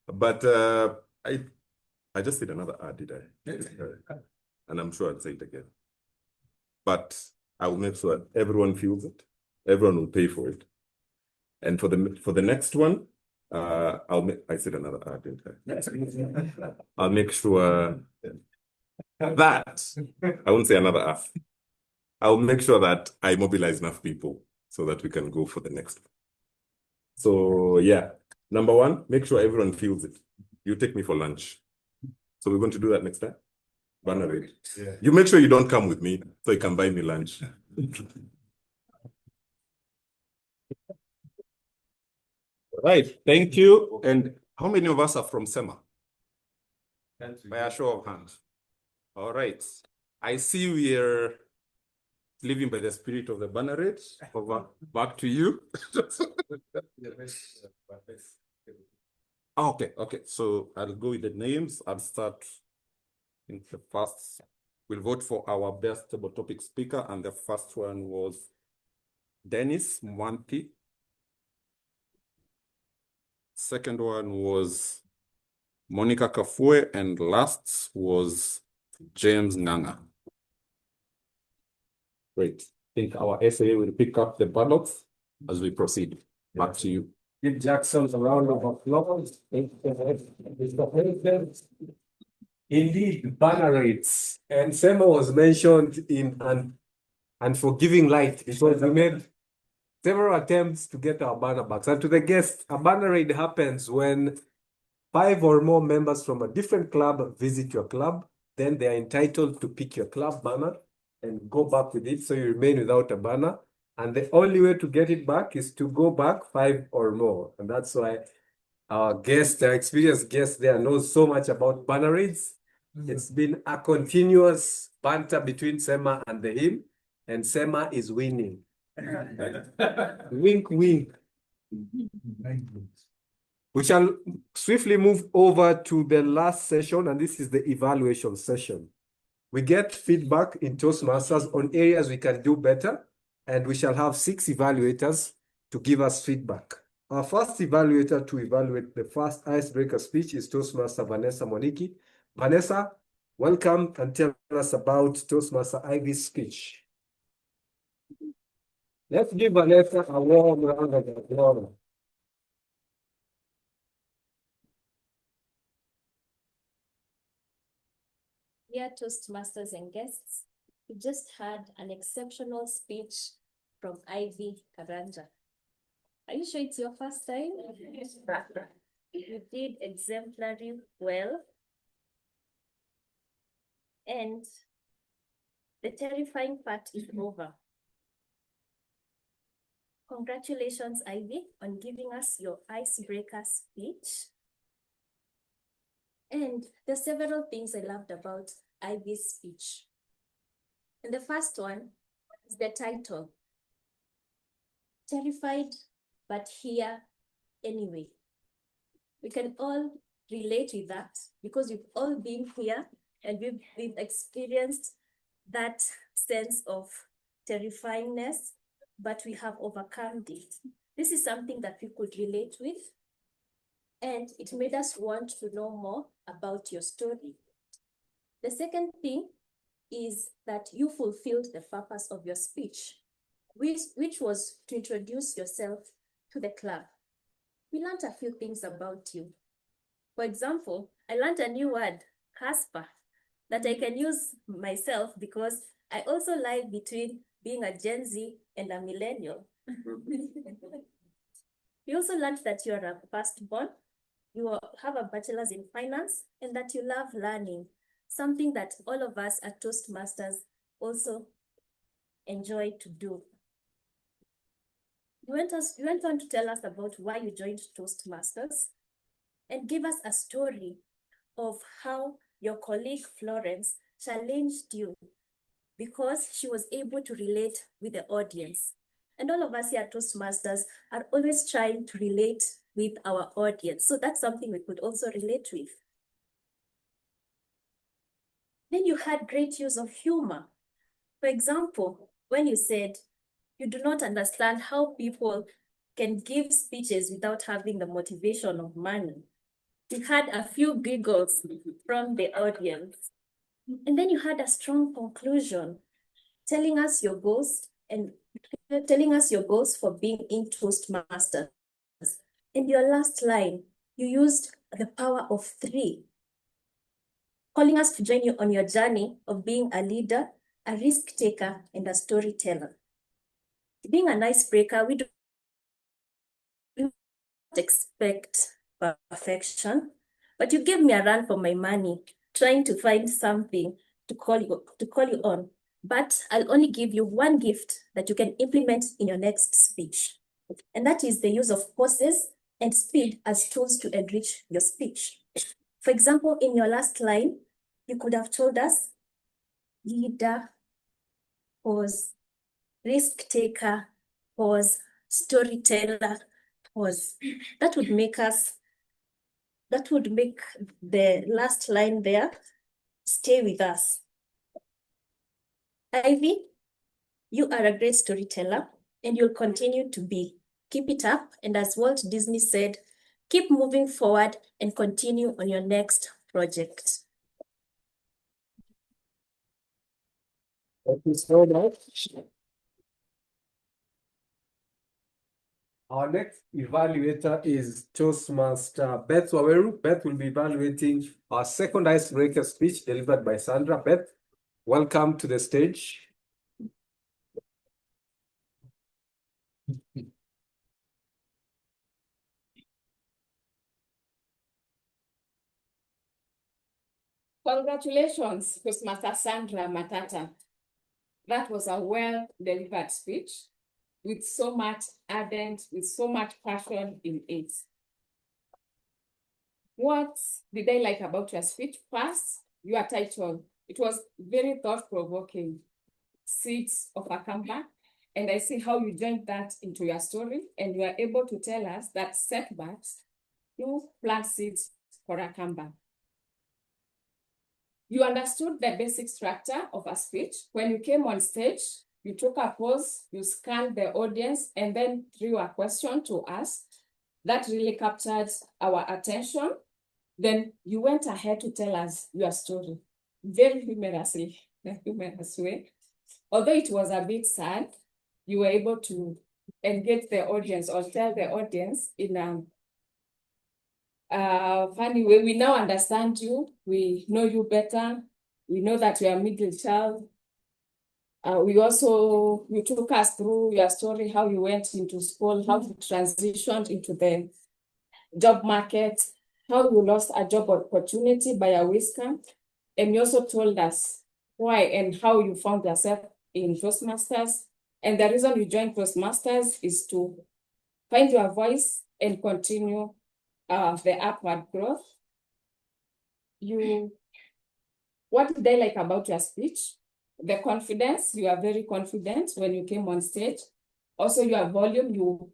[SPEAKER 19] But I just did another ad, did I? And I'm sure I'd say it again. But I will make sure everyone feels it. Everyone will pay for it. And for the next one, I said another ad, didn't I? I'll make sure that I won't say another ad. I'll make sure that I mobilize enough people so that we can go for the next one. So yeah, number 1, make sure everyone feels it. You take me for lunch. So we're going to do that next time. Banner raid. Yeah. You make sure you don't come with me so you can buy me lunch.
[SPEAKER 16] Right, thank you. And how many of us are from SEMA? By a show of hands. All right. I see we're living by the spirit of the banner raid. Over, back to you. Okay. So I'll go with the names. I'll start in the first. We'll vote for our best table topic speaker, and the first one was Dennis Mwanti. Second one was Monica Kafue, and last was James Nganga. Great. I think our SA will pick up the ballots as we proceed. Back to you.
[SPEAKER 1] Give Jackson a round of applause. Indeed, banner rates. And SEMA was mentioned in an unforgiving light because we made several attempts to get our banner backs. And to the guests, a banner raid happens when 5 or more members from a different club visit your club. Then they are entitled to pick your club banner and go back with it, so you remain without a banner. And the only way to get it back is to go back 5 or more. And that's why our guest, our experienced guest there, knows so much about banner raids. It's been a continuous banter between SEMA and the Hill, and SEMA is winning. Wink, wink. We shall swiftly move over to the last session, and this is the evaluation session. We get feedback in Toastmasters on areas we can do better, and we shall have 6 evaluators to give us feedback. Our first evaluator to evaluate the first icebreaker speech is Toastmaster Vanessa Moniki. Vanessa, welcome, and tell us about Toastmaster Ivy's speech. Let's give Vanessa a warm round of applause.
[SPEAKER 4] Dear Toastmasters and guests, we just had an exceptional speech from Ivy Karanja. Are you sure it's your first time? You did exemplary well. And the terrifying part is over. Congratulations, Ivy, on giving us your icebreaker speech. And there's several things I loved about Ivy's speech. And the first one is the title, Terrified, but Here Anyway. We can all relate with that because we've all been here and we've experienced that sense of terrifyingness, but we have overcome it. This is something that we could relate with, and it made us want to know more about your story. The second thing is that you fulfilled the purpose of your speech, which was to introduce yourself to the club. We learned a few things about you. For example, I learned a new word, Casper, that I can use myself because I also lie between being a Gen Z and a millennial. You also learned that you're a firstborn, you have a bachelor's in finance, and that you love learning, something that all of us at Toastmasters also enjoy to do. You went on to tell us about why you joined Toastmasters and give us a story of how your colleague Florence challenged you because she was able to relate with the audience. And all of us here at Toastmasters are always trying to relate with our audience. So that's something we could also relate with. Then you had great use of humor. For example, when you said, you do not understand how people can give speeches without having the motivation of money. You had a few giggles from the audience. And then you had a strong conclusion, telling us your goals for being in Toastmasters. In your last line, you used the power of 3, calling us to join you on your journey of being a leader, a risk taker, and a storyteller. Being an icebreaker, we don't expect perfection, but you gave me a run for my money, trying to find something to call you on. But I'll only give you one gift that you can implement in your next speech. And that is the use of pauses and speed as tools to enrich your speech. For example, in your last line, you could have told us, leader, pause, risk taker, pause, storyteller, pause. That would make the last line there stay with us. Ivy, you are a great storyteller and you'll continue to be. Keep it up. And as Walt Disney said, keep moving forward and continue on your next project.
[SPEAKER 1] Thank you so much. Our next evaluator is Toastmaster Beth Waweru. Beth will be evaluating our second icebreaker speech delivered by Sandra. Beth, welcome to the stage.
[SPEAKER 6] Congratulations, Toastmaster Sandra Matata. That was a well-delivered speech with so much ardent, with so much passion in it. What did I like about your speech? First, your title. It was very thought-provoking, Seeds of a Comeback. And I see how you joined that into your story, and you are able to tell us that setbacks, you plant seeds for a comeback. You understood the basic structure of a speech. When you came on stage, you took a pause, you scanned the audience, and then threw a question to us. That really captured our attention. Then you went ahead to tell us your story, very humorously, in a humorous way. Although it was a bit sad, you were able to engage the audience or tell the audience in a funny way. We now understand you. We know you better. We know that you are a middle child. You took us through your story, how you went into school, how you transitioned into the job market, how you lost a job opportunity by a whisker. And you also told us why and how you found yourself in Toastmasters. And the reason you joined Toastmasters is to find your voice and continue the upward growth. What did I like about your speech? The confidence. You are very confident when you came on stage. Also, your volume, you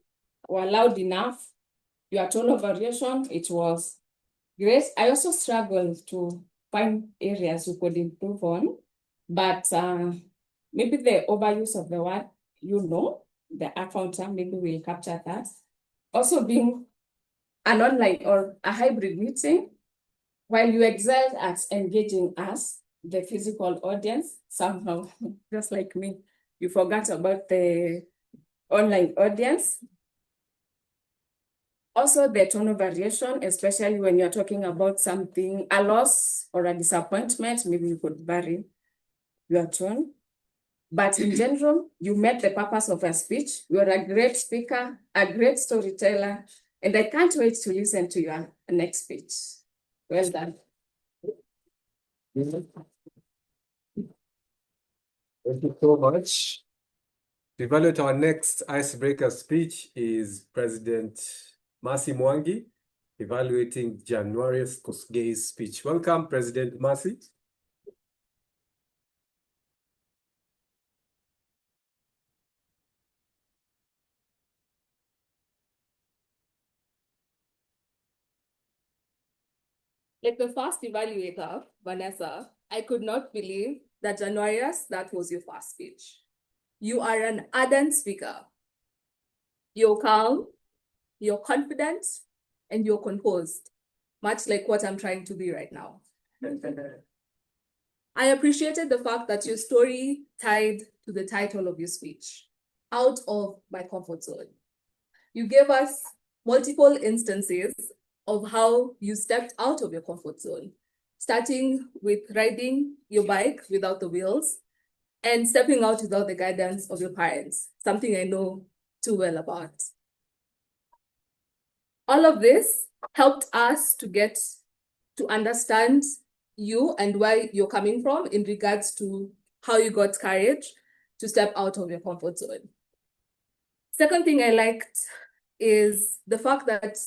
[SPEAKER 6] were loud enough. Your tone of variation, it was great. I also struggled to find areas you could improve on, but maybe the overuse of the word, the accountant, maybe we'll capture that. Also being an online or a hybrid meeting, while you excelled at engaging us, the physical audience, somehow, just like me, you forgot about the online audience. Also, the tone of variation, especially when you're talking about something, a loss or a disappointment, maybe you could vary your tone. But in general, you met the purpose of a speech. You're a great speaker, a great storyteller, and I can't wait to listen to your next speech. Well done.
[SPEAKER 1] Thank you so much. To evaluate our next icebreaker speech is President Mercy Mwangi, evaluating Januarius Kosgei's speech. Welcome, President Mercy.
[SPEAKER 8] Like the first evaluator, Vanessa, I could not believe that Januarius, that was your first speech. You are an ardent speaker. You're calm, you're confident, and you're composed, much like what I'm trying to be right now. I appreciated the fact that your story tied to the title of your speech, Out of My Comfort Zone. You gave us multiple instances of how you stepped out of your comfort zone, starting with riding your bike without the wheels and stepping out without the guidance of your parents, something I know too well about. All of this helped us to get to understand you and where you're coming from in regards to how you got courage to step out of your comfort zone. Second thing I liked is the fact that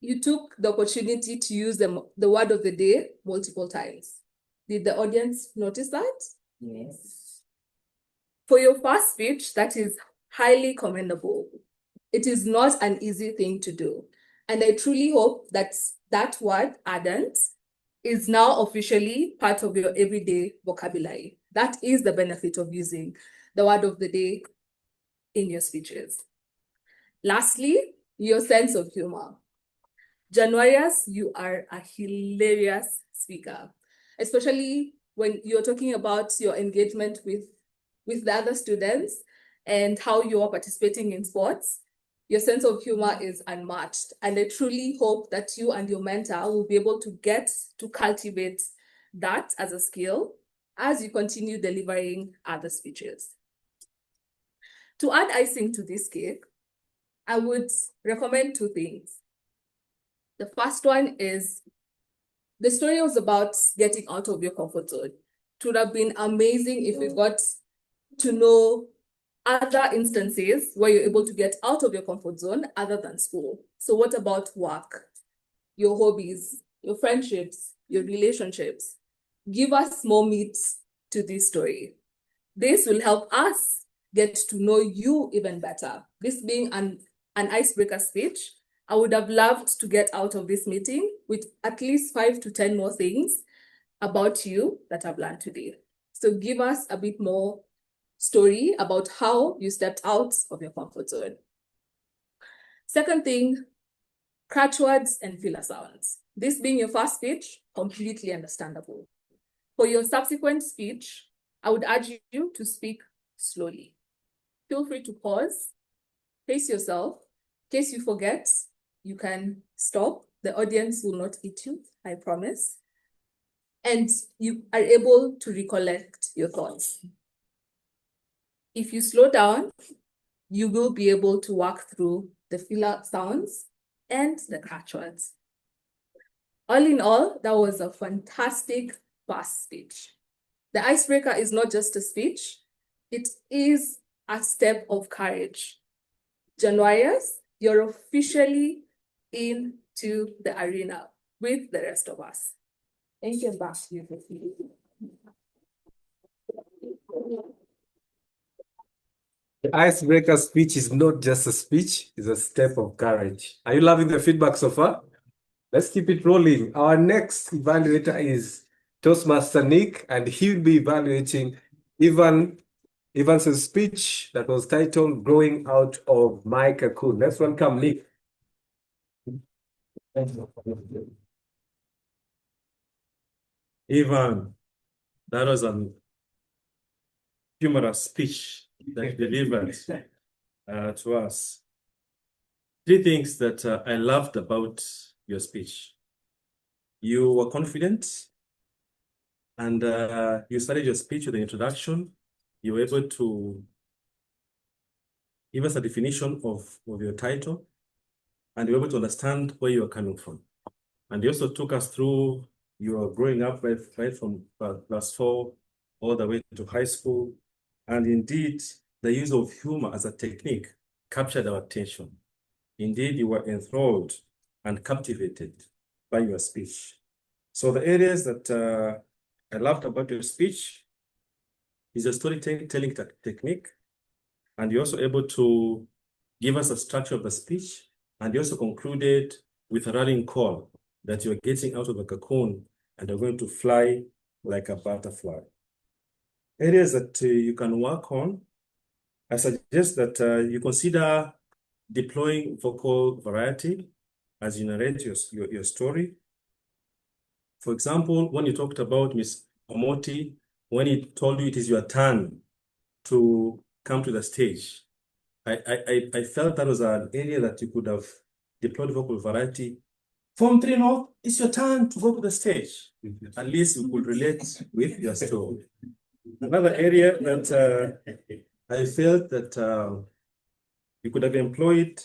[SPEAKER 8] you took the opportunity to use the word of the day multiple times. Did the audience notice that?
[SPEAKER 12] Yes.
[SPEAKER 8] For your first speech, that is highly commendable. It is not an easy thing to do. And I truly hope that that word, ardent, is now officially part of your everyday vocabulary. That is the benefit of using the word of the day in your speeches. Lastly, your sense of humor. Januarius, you are a hilarious speaker, especially when you're talking about your engagement with the other students and how you are participating in sports. Your sense of humor is unmatched. And I truly hope that you and your mentor will be able to get to cultivate that as a skill as you continue delivering other speeches. To add icing to this cake, I would recommend two things. The first one is the story was about getting out of your comfort zone. It would have been amazing if we got to know other instances where you're able to get out of your comfort zone other than school. So what about work, your hobbies, your friendships, your relationships? Give us more meat to this story. This will help us get to know you even better. This being an icebreaker speech, I would have loved to get out of this meeting with at least 5 to 10 more things about you that I've learned today. So give us a bit more story about how you stepped out of your comfort zone. Second thing, catch words and filler sounds. This being your first speech, completely understandable. For your subsequent speech, I would urge you to speak slowly. Feel free to pause, pace yourself. In case you forget, you can stop. The audience will not eat you, I promise. And you are able to recollect your thoughts. If you slow down, you will be able to walk through the filler sounds and the catch words. All in all, that was a fantastic first speech. The icebreaker is not just a speech, it is a step of courage. Januarius, you're officially into the arena with the rest of us. Thank you, back to you.
[SPEAKER 1] The icebreaker speech is not just a speech, it's a step of courage. Are you loving the feedback so far? Let's keep it rolling. Our next evaluator is Toastmaster Nick, and he will be evaluating Evans's speech that was titled Growing Out of My Cocoon. Let's welcome Nick.
[SPEAKER 9] Evan, that was a humorous speech that you delivered to us. Three things that I loved about your speech. You were confident, and you started your speech with an introduction. You were able to give us a definition of your title, and you were able to understand where you are coming from. And you also took us through your growing up right from class 4 all the way to high school. And indeed, the use of humor as a technique captured our attention. Indeed, you were enthralled and captivated by your speech. So the areas that I loved about your speech is your storytelling technique. And you're also able to give us a structure of the speech. And you also concluded with a rallying call that you're getting out of the cocoon and you're going to fly like a butterfly. Areas that you can work on, I suggest that you consider deploying vocal variety as you narrate your story. For example, when you talked about Miss Omoti, when he told you it is your turn to come to the stage, I felt that was an area that you could have deployed vocal variety. Form 3 North, it's your turn to go to the stage. At least you could relate with your story. Another area that I felt that you could have employed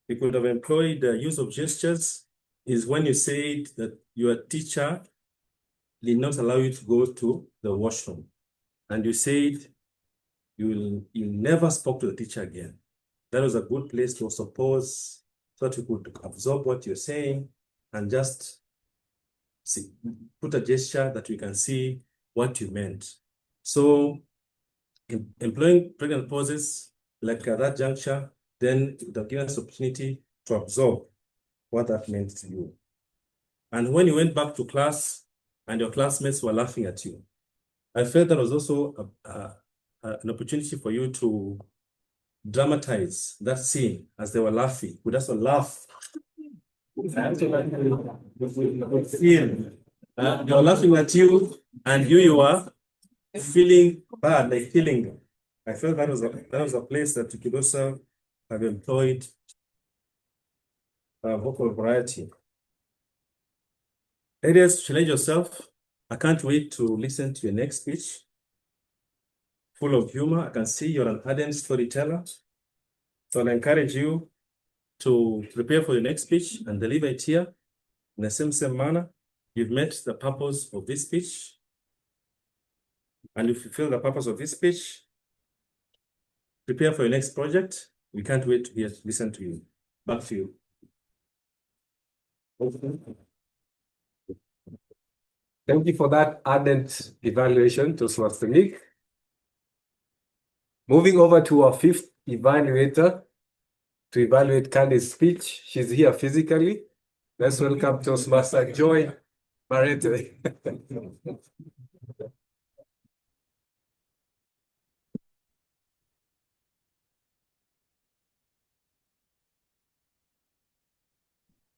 [SPEAKER 9] the use of gestures is when you said that your teacher did not allow you to go to the washroom. And you said you never spoke to the teacher again. That was a good place to suppose so that you could absorb what you're saying and just put a gesture that we can see what you meant. So employing pregnant pauses like at that juncture, then it would give us opportunity to absorb what that meant to you. And when you went back to class and your classmates were laughing at you, I felt that was also an opportunity for you to dramatize that scene as they were laughing. We just laugh. They were laughing at you, and you were feeling bad, like killing them. I felt that was a place that you could also have employed vocal variety. Areas to challenge yourself. I can't wait to listen to your next speech. Full of humor. I can see you're an ardent storyteller. So I'll encourage you to prepare for your next speech and deliver it here in the same manner. You've met the purpose of this speech. And if you fulfill the purpose of this speech, prepare for your next project. We can't wait to listen to you. Back to you.
[SPEAKER 1] Thank you for that ardent evaluation, Toastmaster Nick. Moving over to our fifth evaluator to evaluate Candy's speech. She's here physically. Let's welcome Toastmaster Joy Barrete.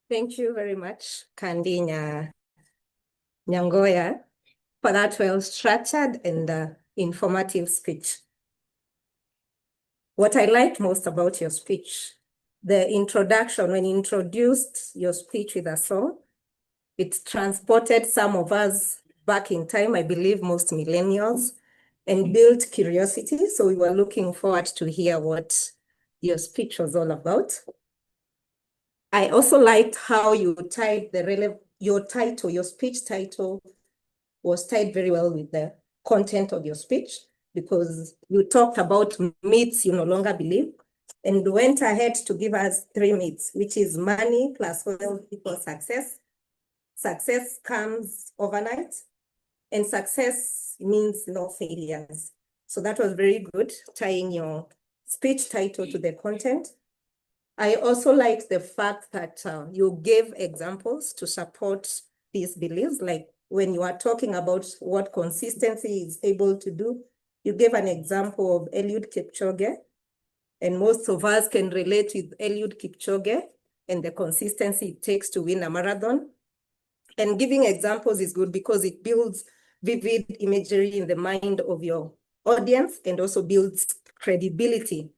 [SPEAKER 11] Thank you very much, Candy Nyangoya, for that well-structured and informative speech. What I liked most about your speech, the introduction, when you introduced your speech with a song, it transported some of us back in time, I believe most millennials, and built curiosity. So we were looking forward to hear what your speech was all about. I also liked how you tied your speech title was tied very well with the content of your speech, because you talked about myths you no longer believe and went ahead to give us 3 myths, which is money plus wealth equals success. Success comes overnight, and success means no failures. So that was very good, tying your speech title to the content. I also liked the fact that you gave examples to support these beliefs, like when you are talking about what consistency is able to do, you gave an example of Eliud Kipchoge, and most of us can relate with Eliud Kipchoge and the consistency it takes to win a marathon. And giving examples is good because it builds vivid imagery in the mind of your audience and also builds credibility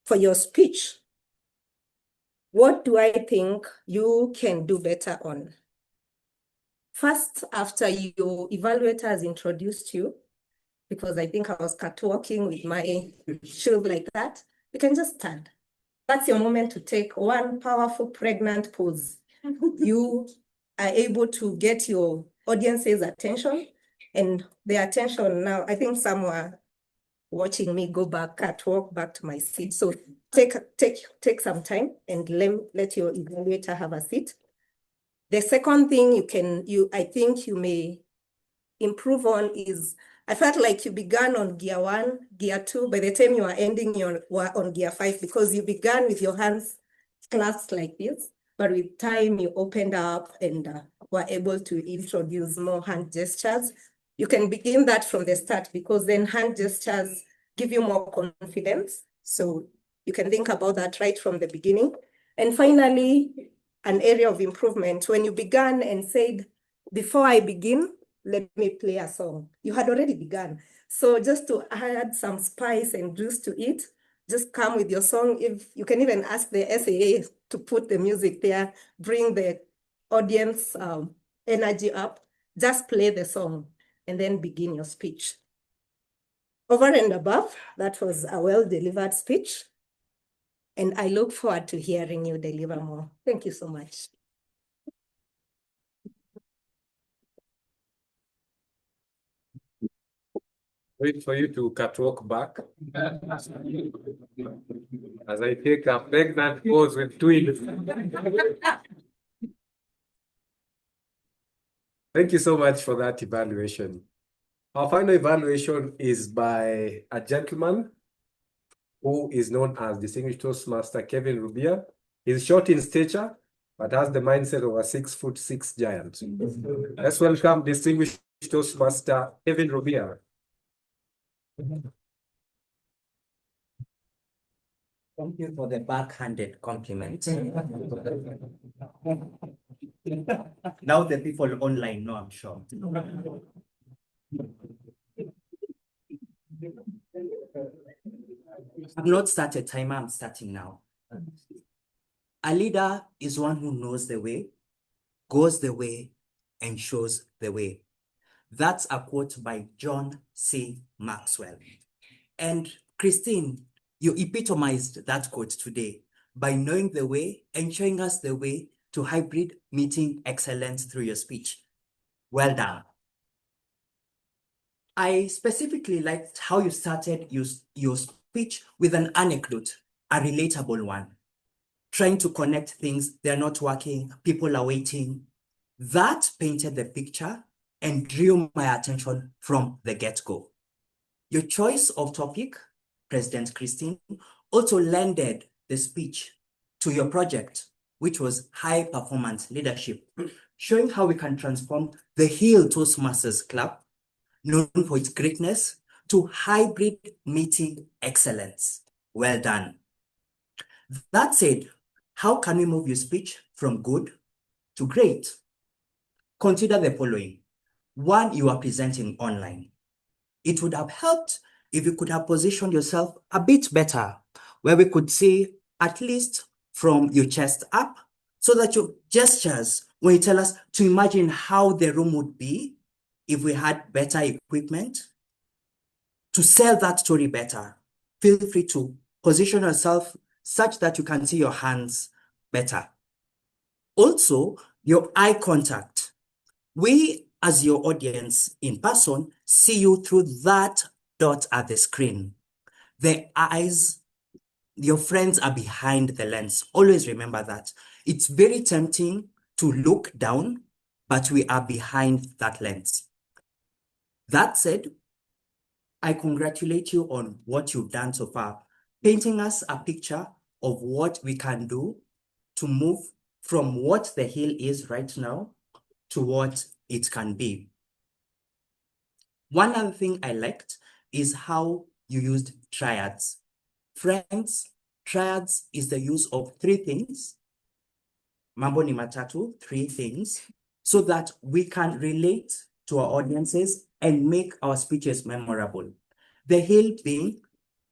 [SPEAKER 11] for your speech. What do I think you can do better on? First, after your evaluator has introduced you, because I think I was catwalking with my shoes like that, you can just stand. That's your moment to take one powerful pregnant pose. You are able to get your audience's attention, and the attention now, I think some were watching me go back, catwalk back to my seat. So take some time and let your evaluator have a seat. The second thing I think you may improve on is, I felt like you began on gear 1, gear 2. By the time you are ending, you were on gear 5 because you began with your hands clasped like this. But with time, you opened up and were able to introduce more hand gestures. You can begin that from the start because then hand gestures give you more confidence. So you can think about that right from the beginning. And finally, an area of improvement, when you began and said, before I begin, let me play a song. You had already begun. So just to add some spice and juice to it, just come with your song. If you can even ask the SAA to put the music there, bring the audience energy up, just play the song and then begin your speech. Over and above, that was a well-delivered speech. And I look forward to hearing you deliver more. Thank you so much.
[SPEAKER 1] Wait for you to catwalk back. As I take a pregnant pose with twins. Thank you so much for that evaluation. Our final evaluation is by a gentleman who is known as Distinguished Toastmaster Kevin Rubia. He's short in stature, but has the mindset of a 6'6" giant. Let's welcome Distinguished Toastmaster Kevin Rubia.
[SPEAKER 14] Thank you for the backhanded compliment. Now the people online know, I'm sure. I've not started timer, I'm starting now. A leader is one who knows the way, goes the way, and shows the way. That's a quote by John C. Maxwell. And Christine, you epitomized that quote today by knowing the way and showing us the way to hybrid meeting excellence through your speech. Well done. I specifically liked how you started your speech with an anecdote, a relatable one, trying to connect things, they're not working, people are waiting. That painted the picture and drew my attention from the get-go. Your choice of topic, President Christine, also lended the speech to your project, which was high performance leadership, showing how we can transform the Hill Toastmasters Club, known for its greatness, to hybrid meeting excellence. Well done. That said, how can we move your speech from good to great? Consider the following. One, you are presenting online. It would have helped if you could have positioned yourself a bit better, where we could see at least from your chest up, so that your gestures, when you tell us to imagine how the room would be if we had better equipment, to sell that story better, feel free to position yourself such that you can see your hands better. Also, your eye contact. We, as your audience in person, see you through that dot at the screen. The eyes, your friends are behind the lens. Always remember that. It's very tempting to look down, but we are behind that lens. That said, I congratulate you on what you've done so far, painting us a picture of what we can do to move from what the Hill is right now to what it can be. One other thing I liked is how you used triads. Friends, triads is the use of three things. Mambo ni matatu, three things, so that we can relate to our audiences and make our speeches memorable. The Hill being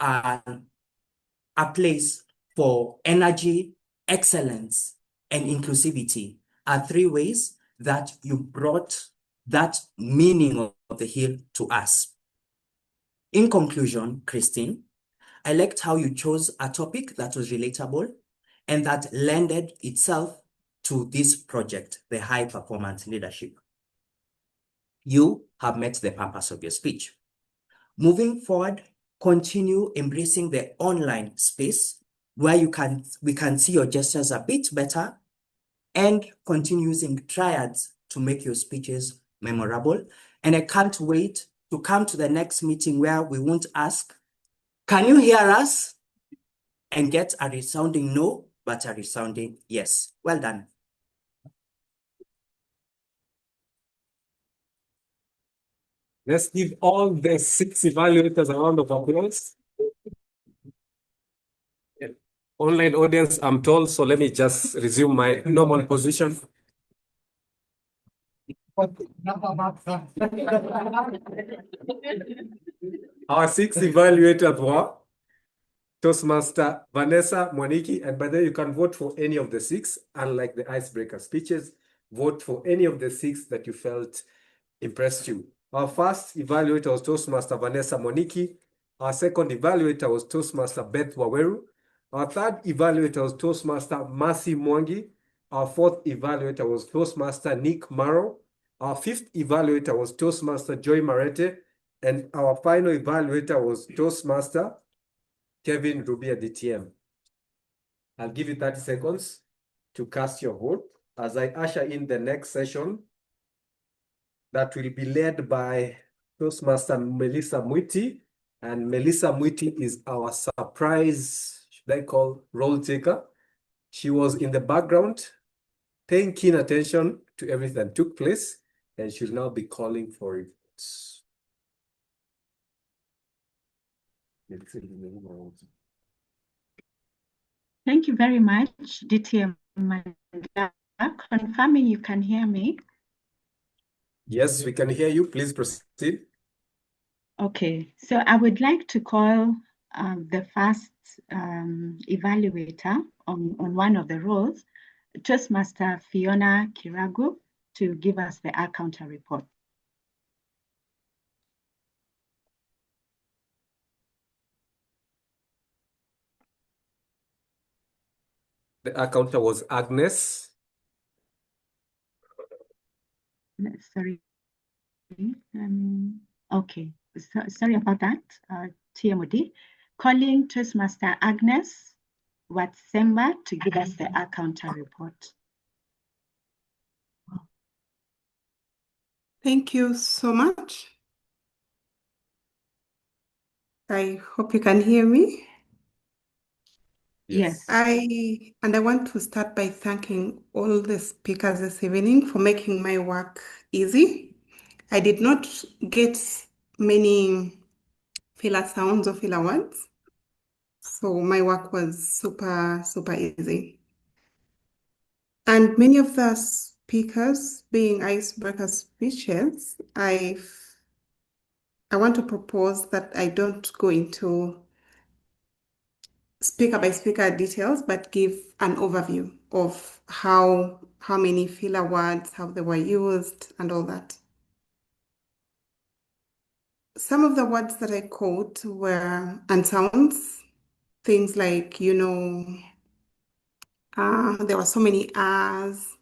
[SPEAKER 14] a place for energy, excellence, and inclusivity are three ways that you brought that meaning of the Hill to us. In conclusion, Christine, I liked how you chose a topic that was relatable and that lended itself to this project, the high performance leadership. You have met the purpose of your speech. Moving forward, continue embracing the online space where we can see your gestures a bit better, and continue using triads to make your speeches memorable. And I can't wait to come to the next meeting where we won't ask, can you hear us? And get a resounding no, but a resounding yes. Well done.
[SPEAKER 1] Let's give all the 6 evaluators a round of applause. Online audience, I'm told, so let me just resume my normal position. Our 6 evaluators were Toastmaster Vanessa Mwaniki, and by the way, you can vote for any of the 6, unlike the icebreaker speeches. Vote for any of the 6 that you felt impressed you. Our first evaluator was Toastmaster Vanessa Mwaniki. Our second evaluator was Toastmaster Beth Waweru. Our third evaluator was Toastmaster Mercy Mwangi. Our fourth evaluator was Toastmaster Nick Maro. Our fifth evaluator was Toastmaster Joy Marete. And our final evaluator was Toastmaster Kevin Rubia DTM. I'll give you 30 seconds to cast your vote as I usher in the next session that will be led by Toastmaster Melissa Mwiti. And Melissa Mwiti is our surprise, should I call, role taker. She was in the background, paying keen attention to everything that took place, and she'll now be calling for it.
[SPEAKER 20] Thank you very much, DTM Manda. Confirming you can hear me.
[SPEAKER 1] Yes, we can hear you. Please proceed.
[SPEAKER 20] Okay, so I would like to call the first evaluator on one of the roles, Toastmaster Fiona Kiragu, to give us the counter report.
[SPEAKER 1] The counter was Agnes.
[SPEAKER 20] Sorry. Okay, sorry about that, TMOD. Calling Toastmaster Agnes Watsemba to give us the counter report.
[SPEAKER 3] Thank you so much. I hope you can hear me.
[SPEAKER 20] Yes.
[SPEAKER 3] I want to start by thanking all the speakers this evening for making my work easy. I did not get many filler sounds or filler words, so my work was super, super easy. And many of the speakers being icebreaker speeches, I want to propose that I don't go into speaker by speaker details, but give an overview of how many filler words, how they were used, and all that. Some of the words that I quote were and sounds, things like, there were so many R's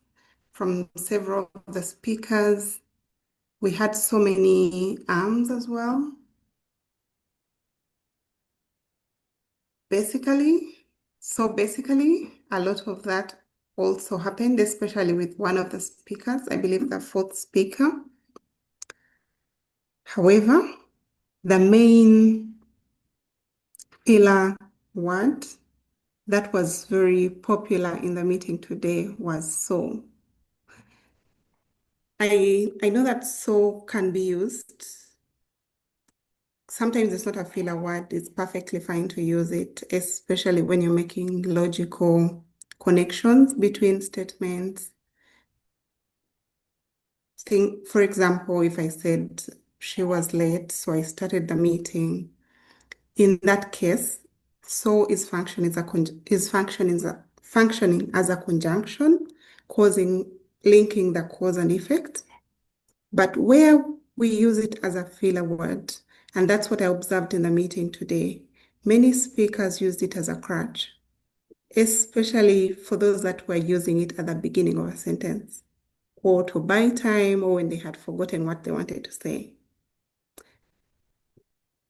[SPEAKER 3] from several of the speakers. We had so many arms as well. Basically, a lot of that also happened, especially with one of the speakers, I believe the fourth speaker. However, the main pillar word that was very popular in the meeting today was so. I know that so can be used sometimes it's not a filler word. It's perfectly fine to use it, especially when you're making logical connections between statements. For example, if I said she was late, so I started the meeting. In that case, so is functioning as a conjunction, linking the cause and effect. But where we use it as a filler word, and that's what I observed in the meeting today, many speakers used it as a crutch, especially for those that were using it at the beginning of a sentence, or to buy time, or when they had forgotten what they wanted to say.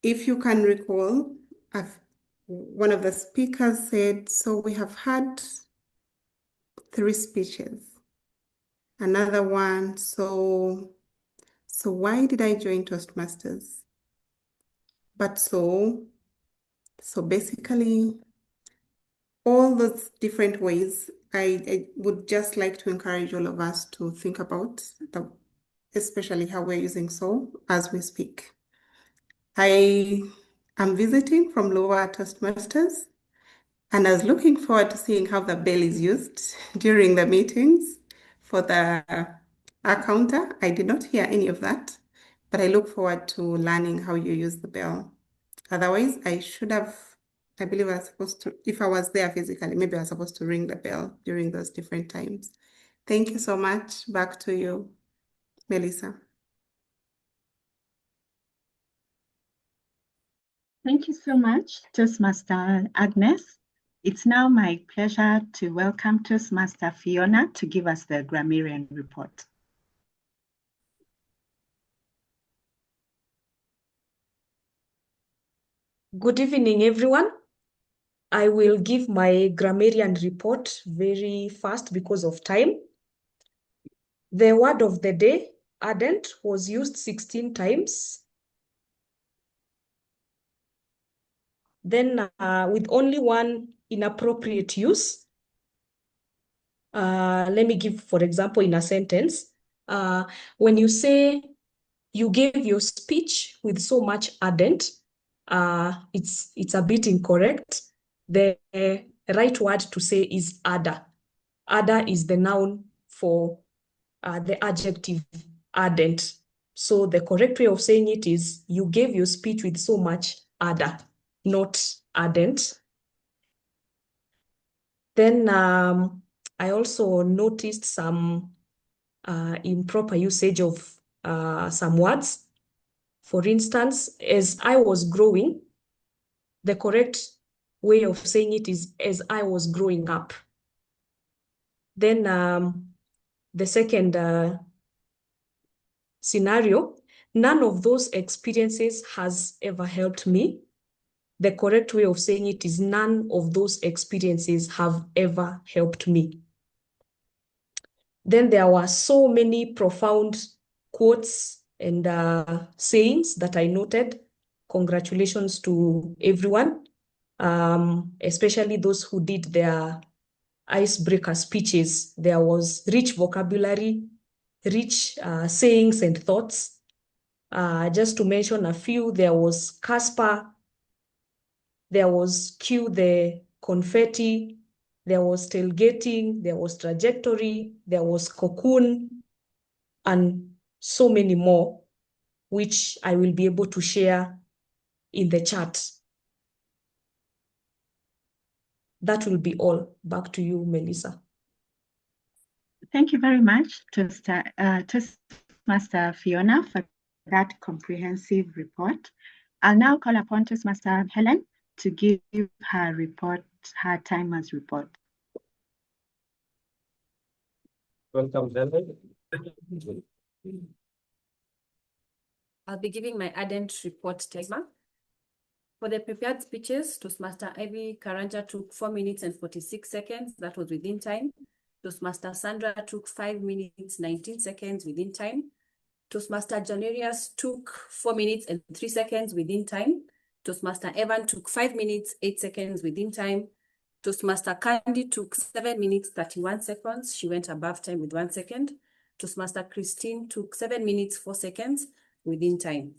[SPEAKER 3] If you can recall, one of the speakers said, so we have had 3 speeches. Another one, so why did I join Toastmasters? But so basically, all those different ways, I would just like to encourage all of us to think about, especially how we're using so as we speak. I am visiting from Lower Toastmasters, and I was looking forward to seeing how the bell is used during the meetings for the counter. I did not hear any of that, but I look forward to learning how you use the bell. Otherwise, I believe I was supposed to, if I was there physically, maybe I was supposed to ring the bell during those different times. Thank you so much. Back to you, Melissa.
[SPEAKER 20] Thank you so much, Toastmaster Agnes. It's now my pleasure to welcome Toastmaster Fiona to give us the grammarian report.
[SPEAKER 2] Good evening, everyone. I will give my grammarian report very fast because of time. The word of the day, ardent, was used 16 times. Then with only one inappropriate use, let me give, for example, in a sentence, when you say you gave your speech with so much ardent, it's a bit incorrect. The right word to say is ardor. Ardor is the noun for the adjective ardent. So the correct way of saying it is you gave your speech with so much ardor, not ardent. Then I also noticed some improper usage of some words. For instance, as I was growing, the correct way of saying it is as I was growing up. Then the second scenario, none of those experiences has ever helped me. The correct way of saying it is none of those experiences have ever helped me. Then there were so many profound quotes and sayings that I noted. Congratulations to everyone, especially those who did their icebreaker speeches. There was rich vocabulary, rich sayings and thoughts. Just to mention a few, there was Casper, there was Cue the confetti, there was tailgating, there was trajectory, there was cocoon, and so many more, which I will be able to share in the chat. That will be all. Back to you, Melissa.
[SPEAKER 20] Thank you very much, Toastmaster Fiona, for that comprehensive report. I'll now call upon Toastmaster Helen to give her report, her timers report.
[SPEAKER 1] Welcome, Helen.
[SPEAKER 5] I'll be giving my ardent report timer. For the prepared speeches, Toastmaster Ivy Karanja took 4 minutes and 46 seconds. That was within time. Toastmaster Sandra took 5 minutes, 19 seconds within time. Toastmaster Janerius took 4 minutes and 3 seconds within time. Toastmaster Evan took 5 minutes, 8 seconds within time. Toastmaster Candy took 7 minutes, 31 seconds. She went above time with 1 second. Toastmaster Christine took 7 minutes, 4 seconds within time.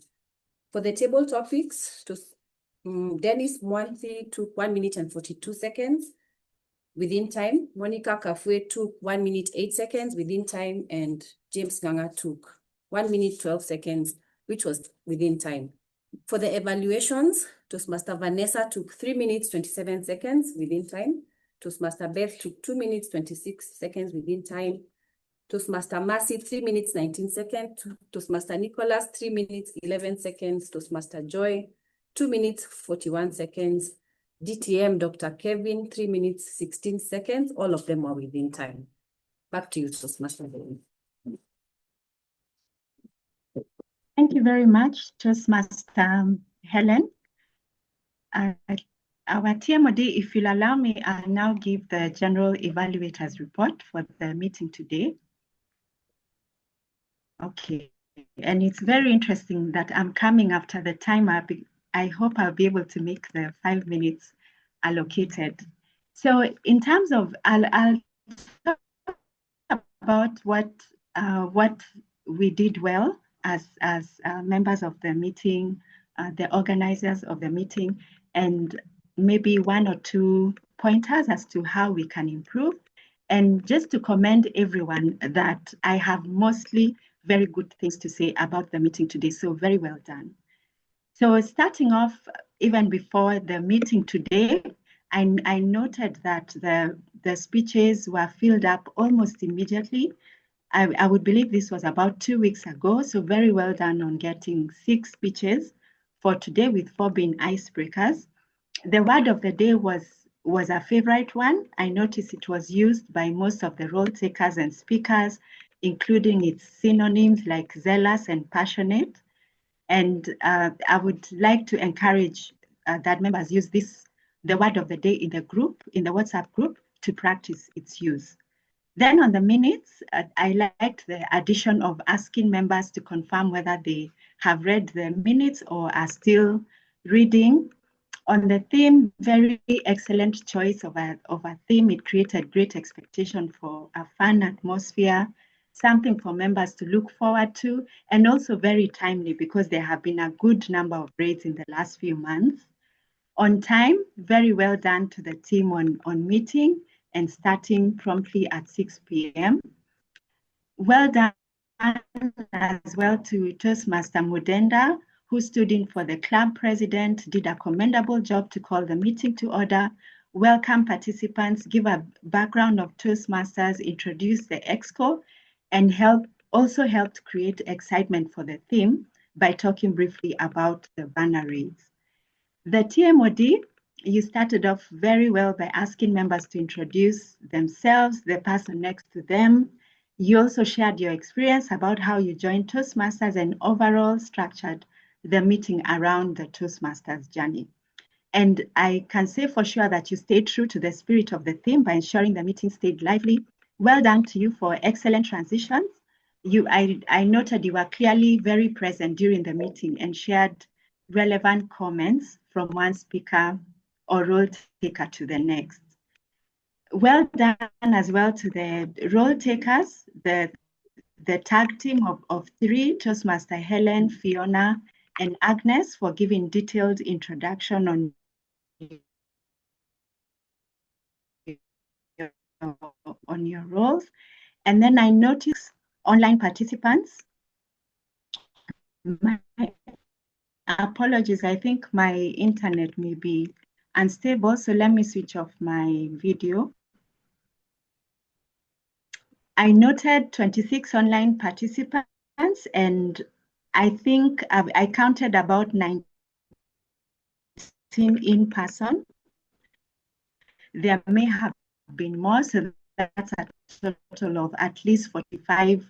[SPEAKER 21] For the table topics, Dennis Mwanthi took 1 minute and 42 seconds within time. Monica Kafue took 1 minute 8 seconds within time, and James Nganga took 1 minute 12 seconds, which was within time. For the evaluations, Toastmaster Vanessa took 3 minutes 27 seconds within time. Toastmaster Beth took 2 minutes 26 seconds within time. Toastmaster Mercy 3 minutes 19 seconds. Toastmaster Nicholas 3 minutes 11 seconds. Toastmaster Joy 2 minutes 41 seconds. DTM Dr. Kevin 3 minutes 16 seconds. All of them are within time. Back to you, Toastmaster.
[SPEAKER 20] Thank you very much, Toastmaster Helen. Our TMOD, if you'll allow me, I'll now give the General Evaluators report for the meeting today. Okay, and it's very interesting that I'm coming after the timer. I hope I'll be able to make the 5 minutes allocated. So in terms of, I'll talk about what we did well as members of the meeting, the organizers of the meeting, and maybe 1 or 2 pointers as to how we can improve. And just to commend everyone that I have mostly very good things to say about the meeting today. So very well done. So starting off, even before the meeting today, I noted that the speeches were filled up almost immediately. I would believe this was about 2 weeks ago. So very well done on getting 6 speeches for today, with 4 being icebreakers. The word of the day was a favorite one. I noticed it was used by most of the role takers and speakers, including its synonyms like zealous and passionate. And I would like to encourage that members use the word of the day in the group, in the WhatsApp group, to practice its use. Then on the minutes, I liked the addition of asking members to confirm whether they have read the minutes or are still reading. On the theme, very excellent choice of a theme. It created great expectation for a fun atmosphere, something for members to look forward to, and also very timely because there have been a good number of raids in the last few months. On time, very well done to the team on meeting and starting promptly at 6 p.m. Well done as well to Toastmaster Mudenda, who stood in for the club president, did a commendable job to call the meeting to order, welcome participants, give a background of Toastmasters, introduce the exco, and also helped create excitement for the theme by talking briefly about the banner raids. The TMOD, you started off very well by asking members to introduce themselves, the person next to them. You also shared your experience about how you joined Toastmasters and overall structured the meeting around the Toastmasters journey. And I can say for sure that you stayed true to the spirit of the theme by ensuring the meeting stayed lively. Well done to you for excellent transitions. I noted you were clearly very present during the meeting and shared relevant comments from one speaker or role taker to the next. Well done as well to the role takers, the tag team of 3, Toastmaster Helen, Fiona, and Agnes, for giving detailed introduction on your roles. And then I noticed online participants. My apologies, I think my internet may be unstable, so let me switch off my video. I noted 26 online participants, and I think I counted about 19 in person. There may have been more, so that's a total of at least 45.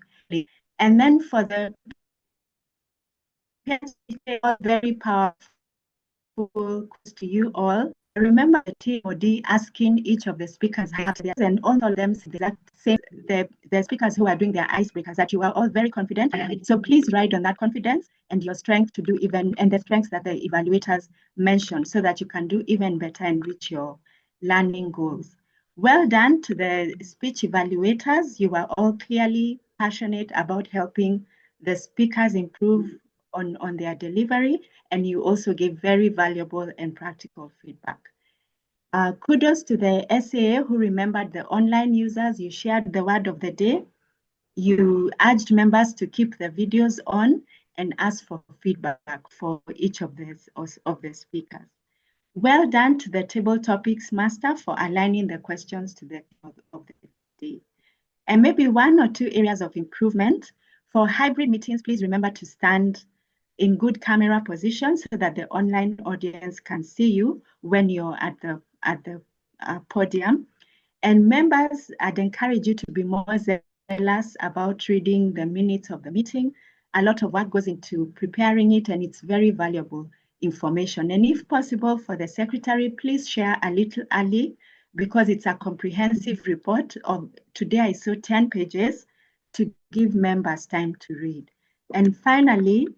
[SPEAKER 20] And then for the very powerful to you all. Remember the TOD asking each of the speakers and all of them say the speakers who are doing their icebreakers that you are all very confident. So please ride on that confidence and your strength to do even, and the strengths that the evaluators mentioned, so that you can do even better and reach your learning goals. Well done to the speech evaluators. You are all clearly passionate about helping the speakers improve on their delivery, and you also gave very valuable and practical feedback. Kudos to the SAA who remembered the online users. You shared the word of the day. You urged members to keep the videos on and ask for feedback for each of the speakers. Well done to the table topics master for aligning the questions to the of the day. And maybe one or two areas of improvement. For hybrid meetings, please remember to stand in good camera position so that the online audience can see you when you're at the podium. And members, I'd encourage you to be more zealous about reading the minutes of the meeting. A lot of work goes into preparing it, and it's very valuable information. And if possible for the secretary, please share a little early, because it's a comprehensive report. Today I saw 10 pages to give members time to read. And finally,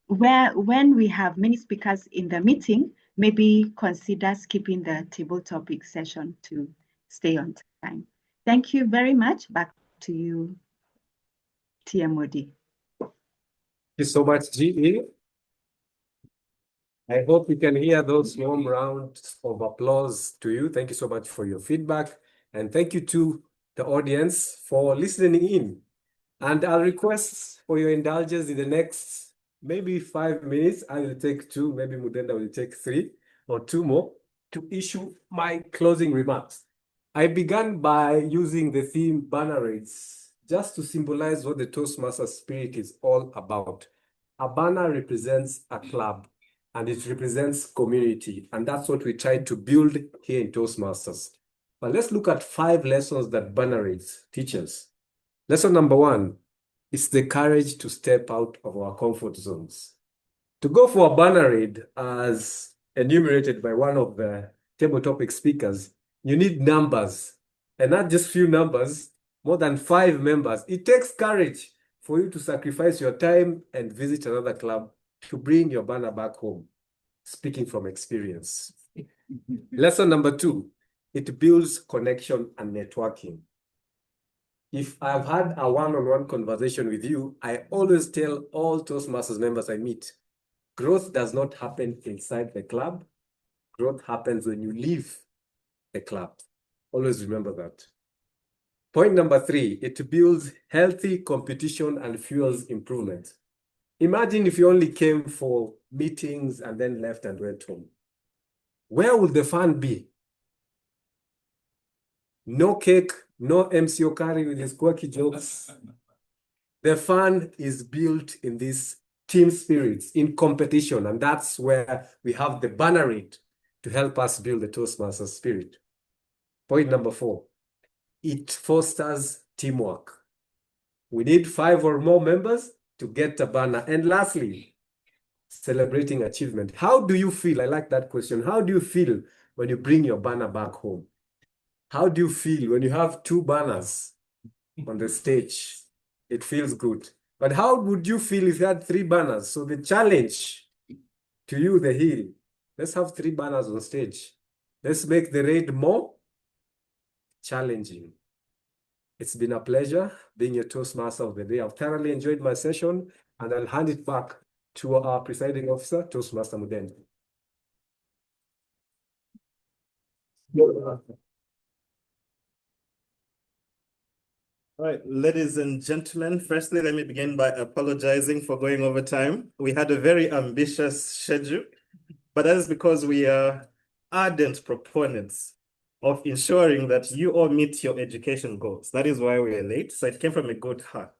[SPEAKER 20] when we have many speakers in the meeting, maybe consider skipping the table topic session to stay on time. Thank you very much. Back to you, TMOD.
[SPEAKER 1] Thank you so much, GE. I hope you can hear those warm rounds of applause to you. Thank you so much for your feedback. And thank you to the audience for listening in. And I'll request for your indulgence in the next maybe 5 minutes. I will take 2, maybe Mudenda will take 3 or 2 more to issue my closing remarks. I began by using the theme banner rates just to symbolize what the Toastmaster spirit is all about. A banner represents a club, and it represents community. And that's what we try to build here in Toastmasters. But let's look at 5 lessons that banner rates teach us. Lesson number 1 is the courage to step out of our comfort zones. To go for a banner raid, as enumerated by one of the table topic speakers, you need numbers, and not just few numbers, more than 5 members. It takes courage for you to sacrifice your time and visit another club to bring your banner back home. Speaking from experience. Lesson number 2, it builds connection and networking. If I've had a one-on-one conversation with you, I always tell all Toastmasters members I meet, growth does not happen inside the club. Growth happens when you leave the club. Always remember that. Point number 3, it builds healthy competition and fuels improvement. Imagine if you only came for meetings and then left and went home. Where would the fun be? No cake, no MC Okari with his quirky jokes. The fun is built in this team spirits, in competition, and that's where we have the banner rate to help us build the Toastmasters spirit. Point number 4, it fosters teamwork. We need 5 or more members to get a banner. And lastly, celebrating achievement. How do you feel? I like that question. How do you feel when you bring your banner back home? How do you feel when you have 2 banners on the stage? It feels good. But how would you feel if you had 3 banners? So the challenge to you, the Hill, let's have 3 banners on stage. Let's make the raid more challenging. It's been a pleasure being your Toastmaster of the day. I've thoroughly enjoyed my session, and I'll hand it back to our presiding officer, Toastmaster Mudenda.
[SPEAKER 7] All right, ladies and gentlemen, firstly, let me begin by apologizing for going over time. We had a very ambitious schedule, but that is because we are ardent proponents of ensuring that you all meet your education goals. That is why we are late, so it came from a good heart.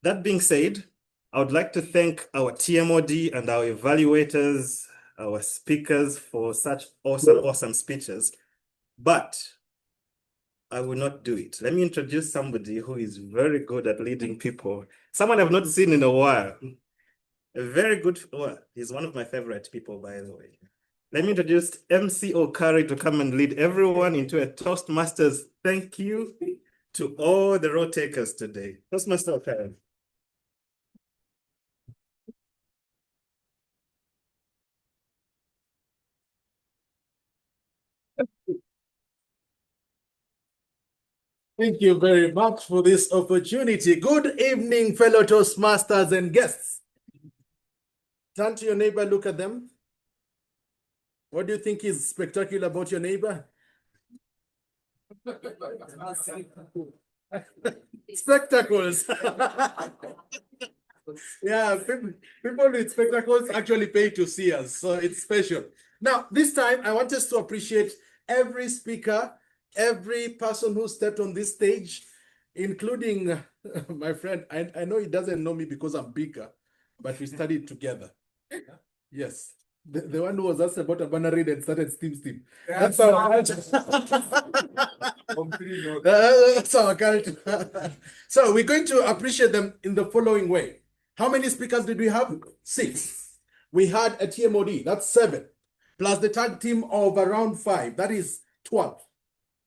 [SPEAKER 7] That being said, I would like to thank our TMOD and our evaluators, our speakers for such awesome speeches, but I will not do it. Let me introduce somebody who is very good at leading people. Someone I've not seen in a while. A very good, well, he's one of my favorite people, by the way. Let me introduce MC Okari to come and lead everyone into a Toastmasters thank you to all the road takers today. Toastmaster Okari.
[SPEAKER 22] Thank you very much for this opportunity. Good evening, fellow Toastmasters and guests.
[SPEAKER 13] Turn to your neighbor, look at them. What do you think is spectacular about your neighbor? Spectacles. Yeah, people with spectacles actually pay to see us, so it's special. Now, this time, I want us to appreciate every speaker, every person who stepped on this stage, including my friend. I know he doesn't know me because I'm bigger, but we studied together. Yes. The one who was asked about a banner read and started steam. That's how that's our culture. So we're going to appreciate them in the following way. How many speakers did we have? 6. We had a TMOD, that's 7. Plus the tag team of around 5, that is 12.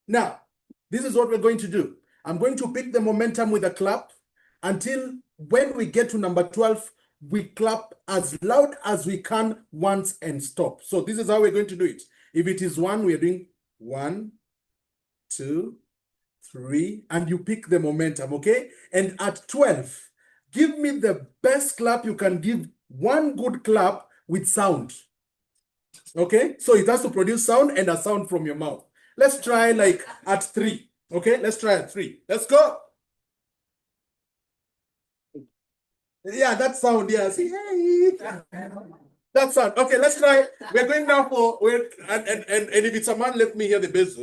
[SPEAKER 13] Now, this is what we're going to do. I'm going to pick the momentum with a clap until when we get to number 12, we clap as loud as we can once and stop. So this is how we're going to do it. If it is 1, we're doing 1, 2, 3, and you pick the momentum, okay? And at 12, give me the best clap you can give. One good clap with sound, okay? So it has to produce sound and a sound from your mouth. Let's try like at 3, okay? Let's try at 3. Let's go. Yeah, that sound, yeah. See, hey. That sound. Okay, let's try. We're going now for, and if it's a man, let me hear the bass.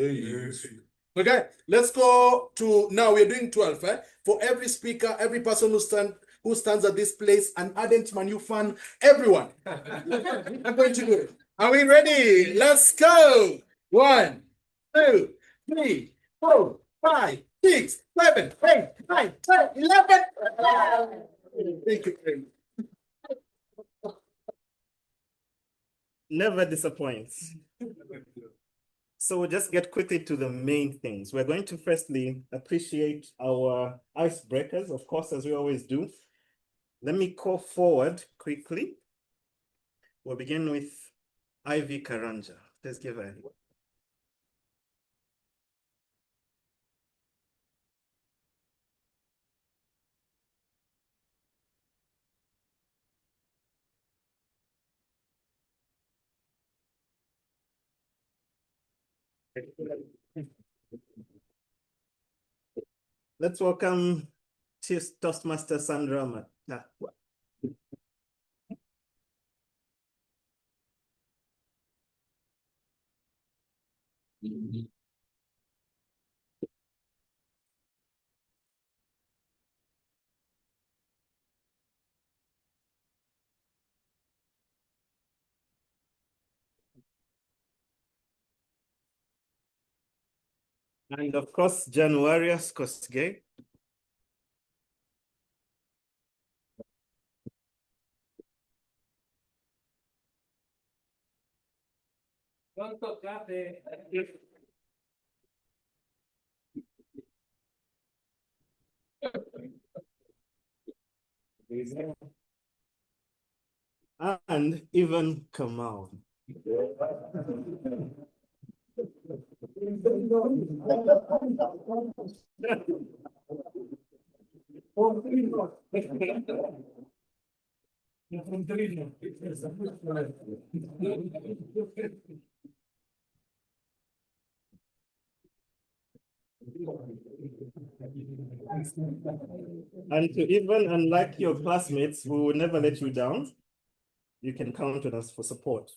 [SPEAKER 13] Okay, let's go to, now we're doing 12, eh? For every speaker, every person who stands at this place, an ardent Manu fan, everyone. I'm going to do it. Are we ready? Let's go. 1, 2, 3, 4, 5, 6, 7, 8, 9, 10, 11. Thank you very much.
[SPEAKER 7] Never disappoints. So we'll just get quickly to the main things. We're going to firstly appreciate our icebreakers, of course, as we always do. Let me call forward quickly. We'll begin with Ivy Karanja. Let's give her a Let's welcome Chief Toastmaster Sandra Mata. And of course, Januarius Kosgei. And even Kamau. And to even, unlike your classmates, we will never let you down. You can count on us for support.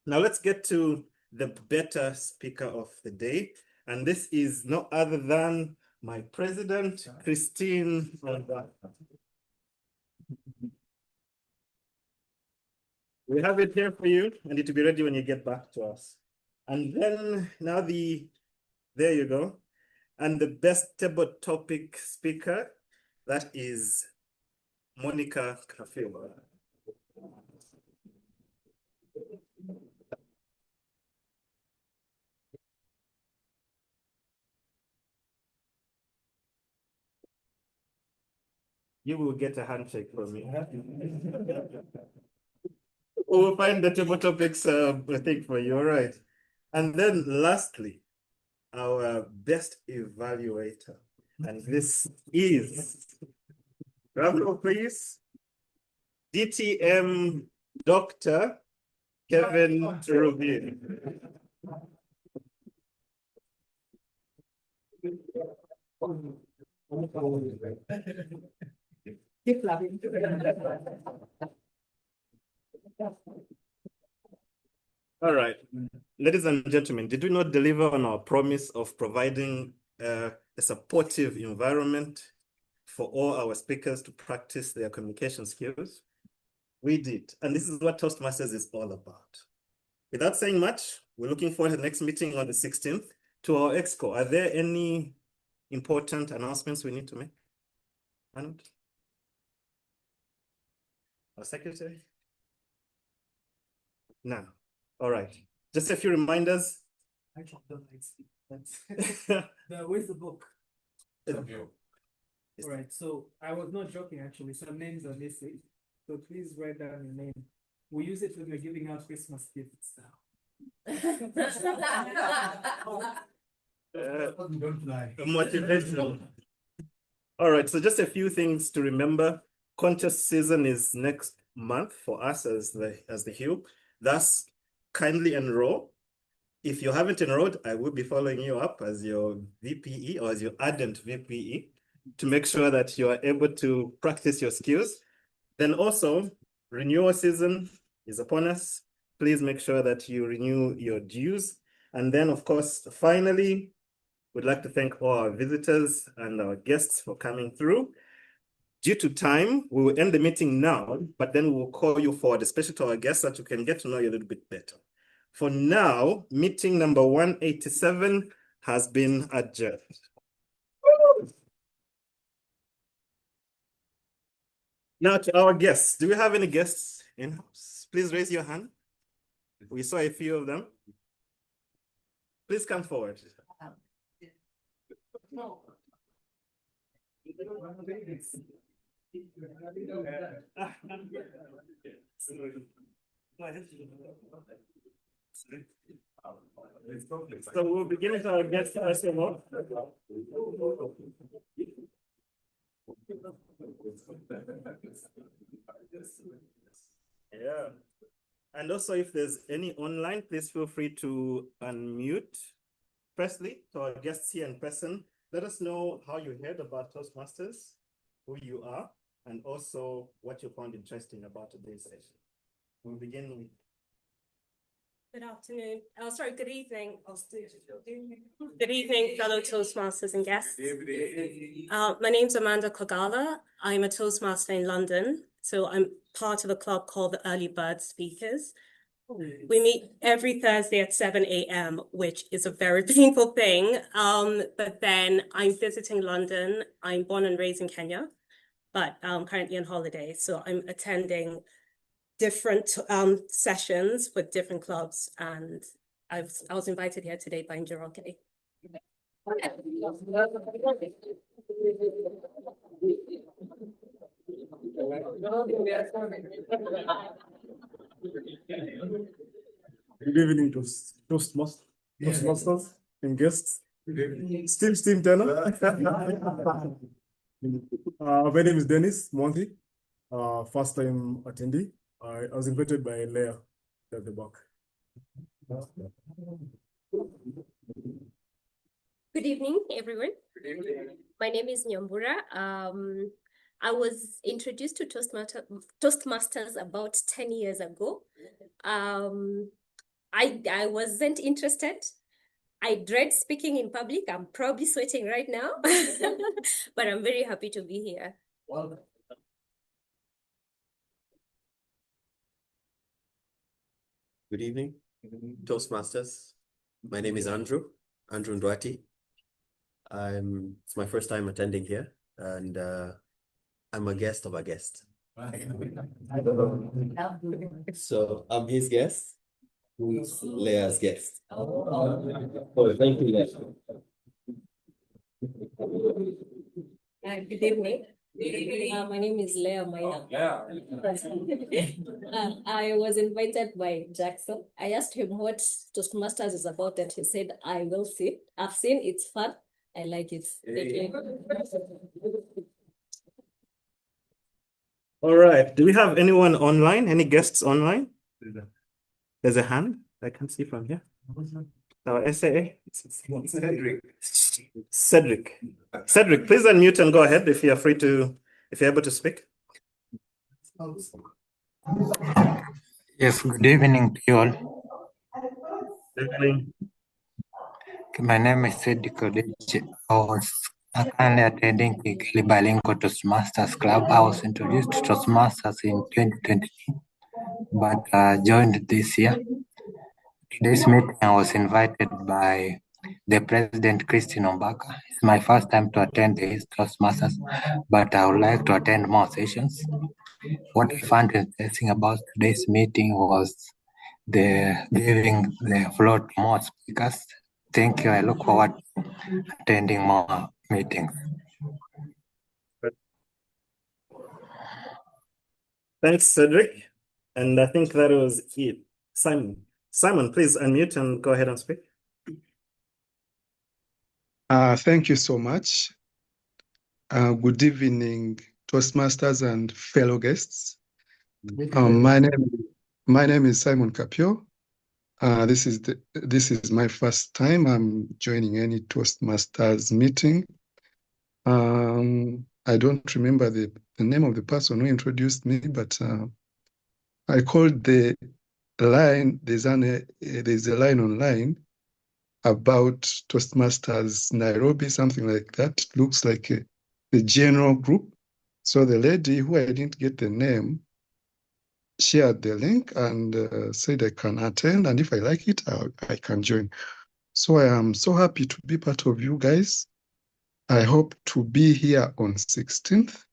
[SPEAKER 7] Now let's get to the better speaker of the day. And this is no other than my president, Christine. We have it here for you, and it will be ready when you get back to us. And then now there you go. And the best table topic speaker, that is Monica Kafewa. You will get a handshake from me. We'll find the table topics thing for you, all right. And then lastly, our best evaluator. And this is, drum roll please, DTM Dr. Kevin Rubin.
[SPEAKER 15] Keep laughing.
[SPEAKER 7] All right, ladies and gentlemen, did we not deliver on our promise of providing a supportive environment for all our speakers to practice their communication skills? We did, and this is what Toastmasters is all about. Without saying much, we're looking forward to the next meeting on the 16th. To our EXCO, are there any important announcements we need to make? Arnold? Our secretary? No. All right. Just a few reminders.
[SPEAKER 10] I don't where's the book? All right, so I was not joking actually. Some names are missing. So please write down your name. We use it when we're giving out Christmas gifts now. Don't lie.
[SPEAKER 7] Motivational. All right, so just a few things to remember. Contest season is next month for us as the Hill. Thus, kindly enroll. If you haven't enrolled, I will be following you up as your VPE or as your ardent VPE to make sure that you are able to practice your skills. Then also, renewal season is upon us. Please make sure that you renew your dues. And then, of course, finally, we'd like to thank all our visitors and our guests for coming through. Due to time, we will end the meeting now, but then we will call you forward, especially to our guests, so that you can get to know you a little bit better. For now, meeting number 187 has been adjourned. Now to our guests. Do we have any guests in-house? Please raise your hand. We saw a few of them. Please come forward. So we'll begin with our guest first of all. Yeah. And also, if there's any online, please feel free to unmute. Firstly, to our guests here in person, let us know how you heard about Toastmasters, who you are, and also what you found interesting about today's session. We'll begin with.
[SPEAKER 22] Good afternoon. Oh, sorry, good evening. Good evening, fellow Toastmasters and guests. My name's Amanda Kogala. I'm a Toastmaster in London. So I'm part of a club called the Early Bird Speakers. We meet every Thursday at 7 a.m., which is a very painful thing. But then I'm visiting London. I'm born and raised in Kenya, but I'm currently on holiday. So I'm attending different sessions with different clubs. And I was invited here today by Njoroge.
[SPEAKER 17] Good evening, Toastmasters and guests. Still Steam Turner. My name is Dennis Monty, first time attendee. I was invited by Leah at the back.
[SPEAKER 4] Good evening, everyone. Good evening. My name is Nyambura. I was introduced to Toastmasters about 10 years ago. I wasn't interested. I dread speaking in public. I'm probably sweating right now, but I'm very happy to be here.
[SPEAKER 15] Well,
[SPEAKER 23] good evening, Toastmasters. My name is Andrew Ndwati. It's my first time attending here, and I'm a guest of a guest. So I'm his guest, who's Leah's guest. Oh, thank you, Leah.
[SPEAKER 4] Good evening. My name is Leah Maina. I was invited by Jackson. I asked him what Toastmasters is about, and he said, I will see. I've seen, it's fun. I like it. Thank you.
[SPEAKER 7] All right. Do we have anyone online? Any guests online? There's a hand I can see from here. Our SAA. Cedric. Cedric, please unmute and go ahead if you're if you're able to speak.
[SPEAKER 15] Yes, good evening to you all.
[SPEAKER 7] Good evening.
[SPEAKER 15] My name is Cedric Odechi. I was currently attending the Bilingual Toastmasters Club. I was introduced to Toastmasters in 2022, but joined this year. Today's meeting, I was invited by the President, Christine Ombaka. It's my first time to attend the Toastmasters, but I would like to attend more sessions. What I found interesting about today's meeting was giving the floor to more speakers. Thank you. I look forward to attending more meetings.
[SPEAKER 7] Thanks, Cedric. And I think that was it. Simon. Simon, please unmute and go ahead and speak.
[SPEAKER 18] Thank you so much. Good evening, Toastmasters and fellow guests. My name is Simon Capio. This is my first time I'm joining any Toastmasters meeting. I don't remember the name of the person who introduced me, but I called the line. There's a line online about Toastmasters Nairobi, something like that. It looks like a general group. So the lady, who I didn't get the name, shared the link and said I can attend, and if I like it, I can join. So I am so happy to be part of you guys. I hope to be here on 16th.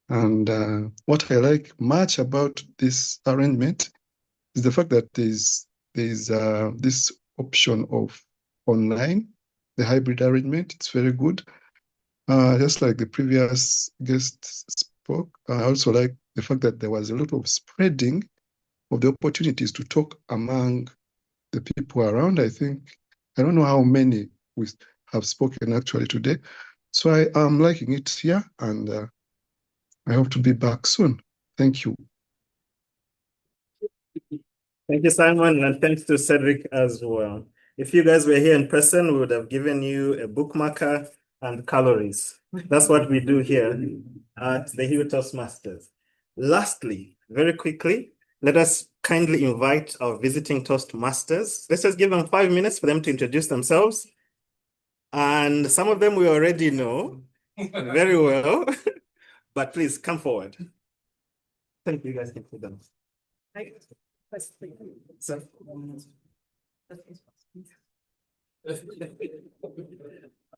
[SPEAKER 18] And what I like much about this arrangement is the fact that there's this option of online, the hybrid arrangement. It's very good. Just like the previous guest spoke, I also like the fact that there was a lot of spreading of the opportunities to talk among the people around. I don't know how many we have spoken actually today. So I am liking it here, and I hope to be back soon. Thank you.
[SPEAKER 7] Thank you, Simon, and thanks to Cedric as well. If you guys were here in person, we would have given you a bookmarker and calories. That's what we do here at the Hill Toastmasters. Lastly, very quickly, let us kindly invite our visiting Toastmasters. Let's just give them 5 minutes for them to introduce themselves. And some of them we already know very well, but please come forward. Thank you, guys. Can sit down.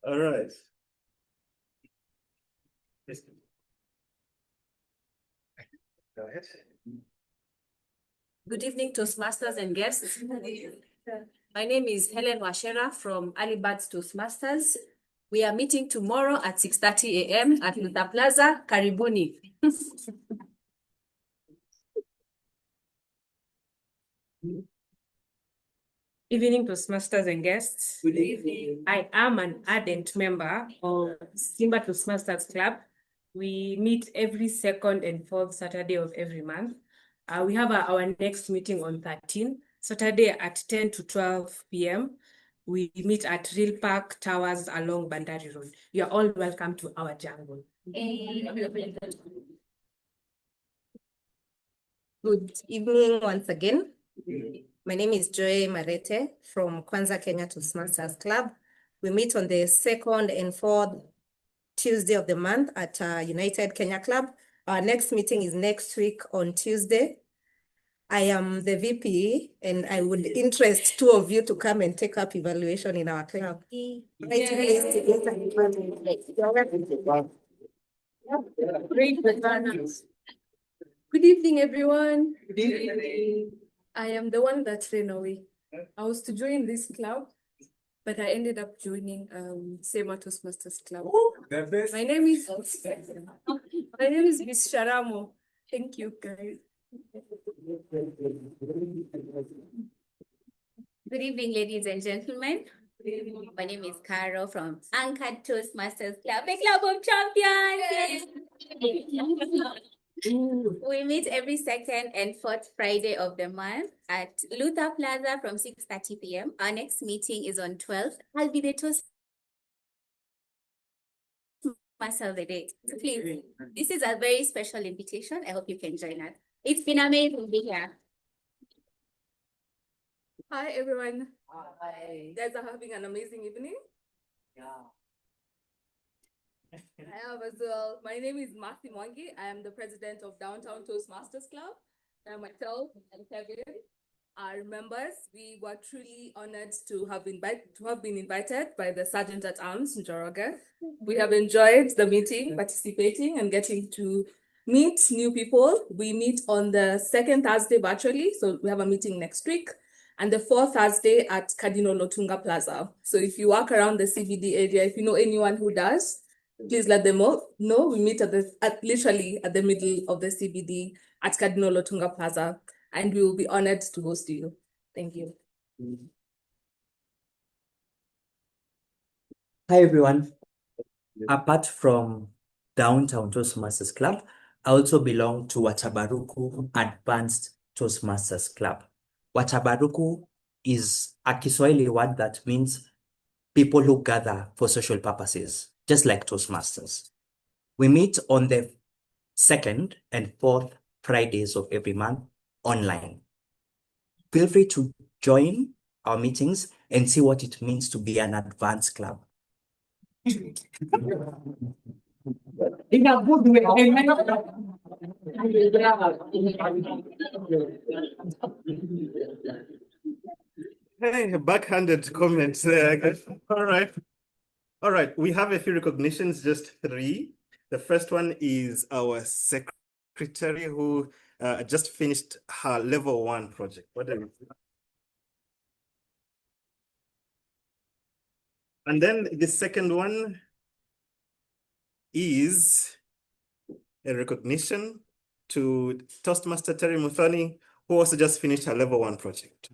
[SPEAKER 7] All right. Go ahead.
[SPEAKER 21] Good evening, Toastmasters and guests. My name is Helen Washera from Early Birds Toastmasters. We are meeting tomorrow at 6:30 a.m. at Luther Plaza, Karibuni.
[SPEAKER 19] Evening, Toastmasters and guests. Good evening. I am an ardent member of Simba Toastmasters Club. We meet every second and fourth Saturday of every month. We have our next meeting on 13, Saturday at 10 to 12 p.m. We meet at Real Park Towers along Bandari Road. You are all welcome to our jungle.
[SPEAKER 11] Good evening once again. My name is Joy Marete from Kwanza Kenya Toastmasters Club. We meet on the second and fourth Tuesday of the month at United Kenya Club. Our next meeting is next week on Tuesday. I am the VP and I would interest two of you to come and take up evaluation in our club.
[SPEAKER 22] Great performance. Good evening, everyone. Good evening. I am the one that ran away. I was to join this club, but I ended up joining Sema Toastmasters Club.
[SPEAKER 1] The best.
[SPEAKER 22] My name is Miss Sharamo. Thank you, guys.
[SPEAKER 24] Good evening, ladies and gentlemen. My name is Carol from Anchored Toastmasters Club, a club of champions. We meet every second and fourth Friday of the month at Luther Plaza from 6:30 p.m. Our next meeting is on 12th. I'll be the Toastmaster of the day. So please, this is a very special invitation. I hope you can join us. It's been amazing being here.
[SPEAKER 6] Hi, everyone. Hi. You guys are having an amazing evening.
[SPEAKER 14] Yeah.
[SPEAKER 6] I have as well. My name is Marthy Mwangi. I am the president of Downtown Toastmasters Club. And myself and Kevin are members. We were truly honored to have been invited by the Sergeant at Arms, Njoroge. We have enjoyed the meeting, participating, and getting to meet new people. We meet on the second Thursday virtually, so we have a meeting next week, and the fourth Thursday at Cardinal Lotunga Plaza. So if you walk around the CBD area, if you know anyone who does, please let them know. We meet literally at the middle of the CBD at Cardinal Lotunga Plaza, and we will be honored to host you. Thank you.
[SPEAKER 14] Hi, everyone. Apart from Downtown Toastmasters Club, I also belong to Watabaruku Advanced Toastmasters Club. Watabaruku is a Kiswahili word that means people who gather for social purposes, just like Toastmasters. We meet on the second and fourth Fridays of every month online. Feel free to join our meetings and see what it means to be an advanced club. In a good way.
[SPEAKER 7] Hey, backhanded comments there, I guess. All right. All right. We have a few recognitions, just 3. The first one is our secretary who just finished her level 1 project. What do you think? And then the second one is a recognition to Toastmaster Terry Muthoni, who also just finished her level 1 project.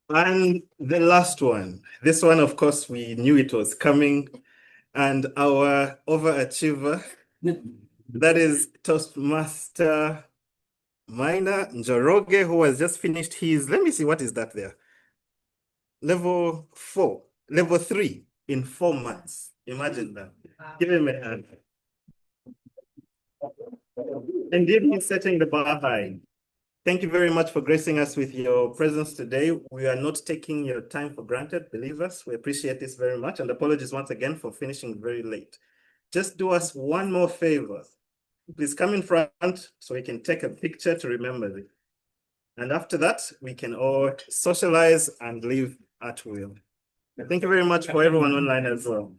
[SPEAKER 7] And the last one, this one, of course, we knew it was coming, and our overachiever, that is Toastmaster Minor Njoroge, who has just finished his, let me see, what is that there? Level 3 in 4 months. Imagine that. Give him a hand. Indeed, he's setting the bar high. Thank you very much for gracing us with your presence today. We are not taking your time for granted, believe us. We appreciate this very much, and apologies once again for finishing very late. Just do us one more favor. Please come in front so we can take a picture to remember this. And after that, we can all socialize and live at will. Thank you very much for everyone online as well.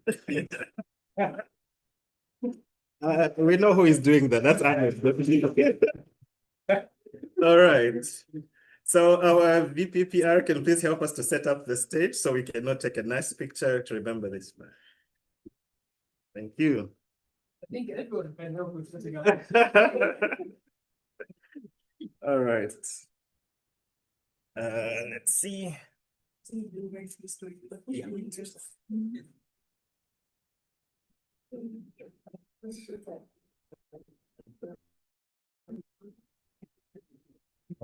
[SPEAKER 7] We know who is doing that. That's Ahmed. All right. So our VPPR can please help us to set up the stage so we can now take a nice picture to remember this man. Thank you.
[SPEAKER 10] I think everyone can help with setting up.
[SPEAKER 7] All right. Let's see. Yeah.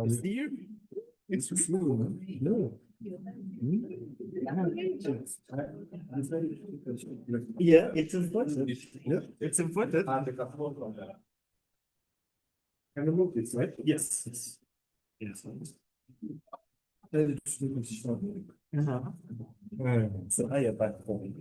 [SPEAKER 7] See you. It's smooth. No. Yeah, it's important. Yeah, it's important. Can you move this, right? Yes. Yes. So I am back home.